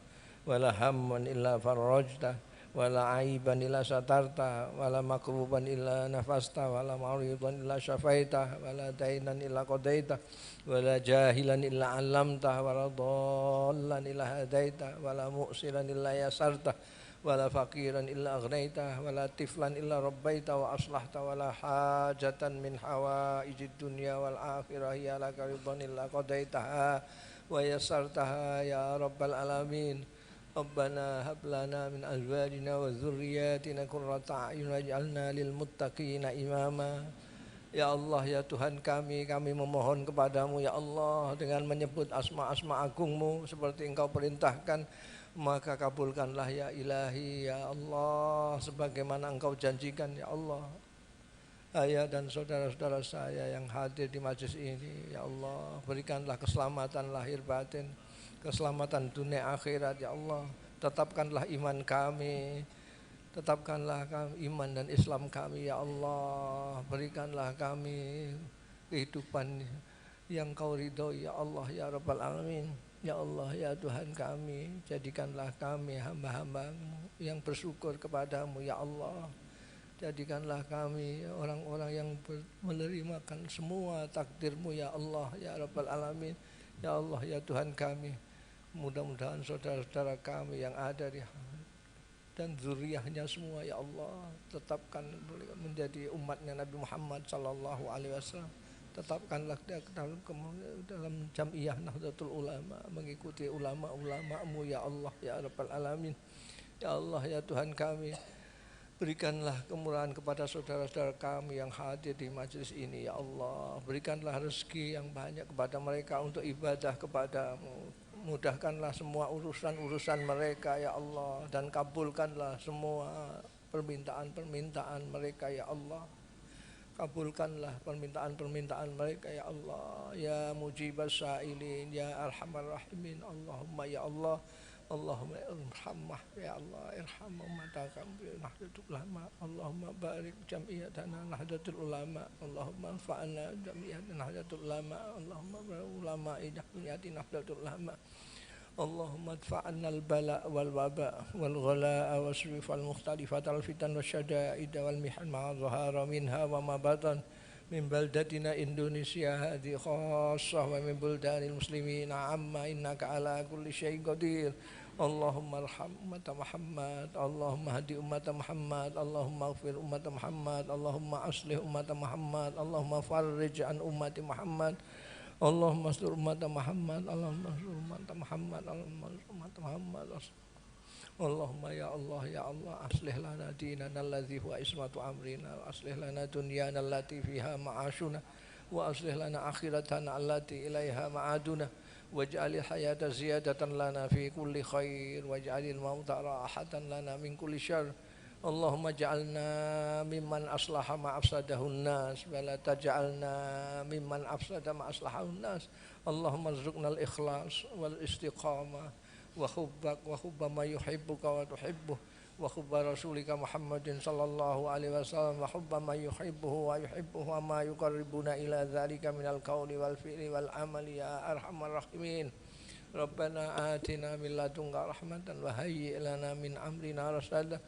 wa la hamman illa farajta wa la aiban illa satarta wa la makruban illa nafasta wa la maridan illa syafaita wa la dainan illa qadaita wa la jahilan illa 'allamta wa la dhallan illa hadaita wa la mu'siran illa yasarta wa la faqiran illa aghnaita wa la tiflan illa rabbaita wa aslahta wa la hajatan min hawaijid dunya wal akhirah ya laka ridwan illa qadaitaha wa yassartaha ya rabbal alamin. Rabbana hab lana min azwajina wa dzurriyyatina qurrata a'yun waj'alna lil muttaqina imama. Ya Allah, ya Tuhan kami memohon kepadamu ya Allah dengan menyebut asma-asma agungmu seperti engkau perintahkan, maka kabulkanlah ya ilahi ya Allah sebagaimana engkau janjikan ya Allah. Saya dan saudara-saudara saya yang hadir di majlis ini ya Allah, berikanlah keselamatan lahir batin, keselamatan dunia akhirat ya Allah. Tetapkanlah iman kami, tetapkanlah iman dan Islam kami ya Allah. Berikanlah kami kehidupan yang kau ridhoi ya Allah ya Rabbal Alamin. Ya Allah ya Tuhan kami, jadikanlah kami hamba-hambamu yang bersyukur kepadamu ya Allah. Jadikanlah kami orang-orang yang menerimakan semua takdirmu ya Allah ya Rabbal Alamin. Ya Allah ya Tuhan kami, mudah-mudahan saudara-saudara kami yang ada di dan zuriyahnya semua ya Allah, tetapkan menjadi umatnya Nabi Muhammad sallallahu alaihi wasallam. Tetapkanlah dalam Jam'iyah Nahdlatul Ulama, mengikuti ulama-ulamamu ya Allah ya Rabbal Alamin. Ya Allah ya Tuhan kami, berikanlah kemurahan kepada saudara-saudara kami yang hadir di majelis ini ya Allah. Berikanlah rezeki yang banyak kepada mereka untuk ibadah kepadamu. Mudahkanlah semua urusan-urusan mereka ya Allah, dan kabulkanlah semua permintaan-permintaan mereka ya Allah. Kabulkanlah permintaan-permintaan mereka ya Allah. Ya mujibas sa'ilin, ya arhamar rahimin. Allahumma ya Allah, Allahumma irhamah ya Allah, irham umataka Nahdlatul Ulama. Allahumma barik jam'iyatana Nahdlatul Ulama. Allahumma anfa'na jam'iyatana Nahdlatul Ulama. Allahumma barik ulama jam'iyatana Nahdlatul Ulama. Allahumma adfa'na al-bala wal waba wal ghala wasrif al mukhtalifat al fitan wasyada'id wal mihan ma zahara minha wa ma batan min baldatina Indonesia hadhi khassah wa min buldanil muslimina amma innaka ala kulli syai'in qadir. Allahumma arham umat Muhammad, Allahumma hadi umat Muhammad, Allahumma ighfir umat Muhammad, Allahumma aslih umat Muhammad, Allahumma farrij an umat Muhammad, Allahumma astur umat Muhammad, Allahumma astur umat Muhammad, Allahumma astur umat Muhammad. Allahumma ya Allah ya Allah, aslih lana dinana alladzi huwa ismatu amrina, wa aslih lana dunyana allati fiha ma'ashuna, wa aslih lana akhiratana allati ilaiha ma'aduna, waj'alil hayata ziyadatan lana fi kulli khair, waj'alil mauta rahatan lana min kulli syarr. Allahumma ja'alna mimman aslaha ma afsadahun nas wa la taj'alna mimman afsada ma aslahahun nas. Allahumma rzuqnal ikhlas wal istiqamah wa hubba ma yuhibbuka wa tuhibbuh wa hubba rasulika Muhammadin sallallahu alaihi wasallam wa hubba ma yuhibbuhu wa yuhibbuhu wa ma yuqarribuna ila dzalika minal qawli wal fi'li wal amali ya arhamar rahimin. Rabbana atina min ladunka rahmatan wa hayyi' lana min amrina rasada.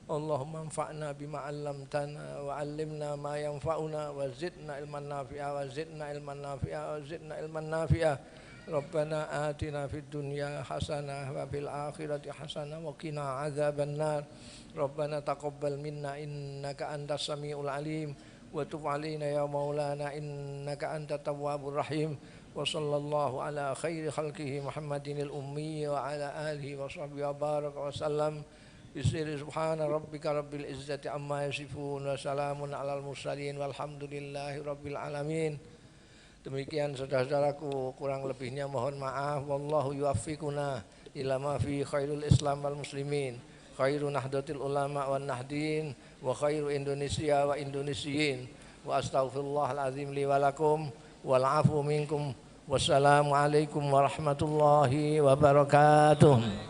Allahumma anfa'na bima 'allamtana wa 'allimna ma yanfa'una wa zidna ilman nafi'a wa zidna ilman nafi'a wa zidna ilman nafi'a. Rabbana atina fid dunya hasanah wa fil akhirati hasanah wa qina 'adzabannar. Rabbana taqabbal minna innaka antas samiul alim wa tub 'alaina ya maulana innaka antat tawwabur rahim. Wa sallallahu ala khairi khalqihi Muhammadinil ummi wa ala alihi wa sahbihi wa baraka wa sallam. Bismillah subhana rabbika rabbil izzati amma yasifun wa salamun alal mursalin walhamdulillahi rabbil alamin. Demikian saudara-saudaraku, kurang lebihnya mohon maaf. Wallahu yuwaffiquna ila ma fi khairul islam wal muslimin, khairu nahdlatil ulama wan nahdin, wa khairu Indonesia wa indonesiyin. Wa astaghfirullahal azim li wa lakum wal afu minkum. Wassalamu alaikum warahmatullahi wabarakatuh.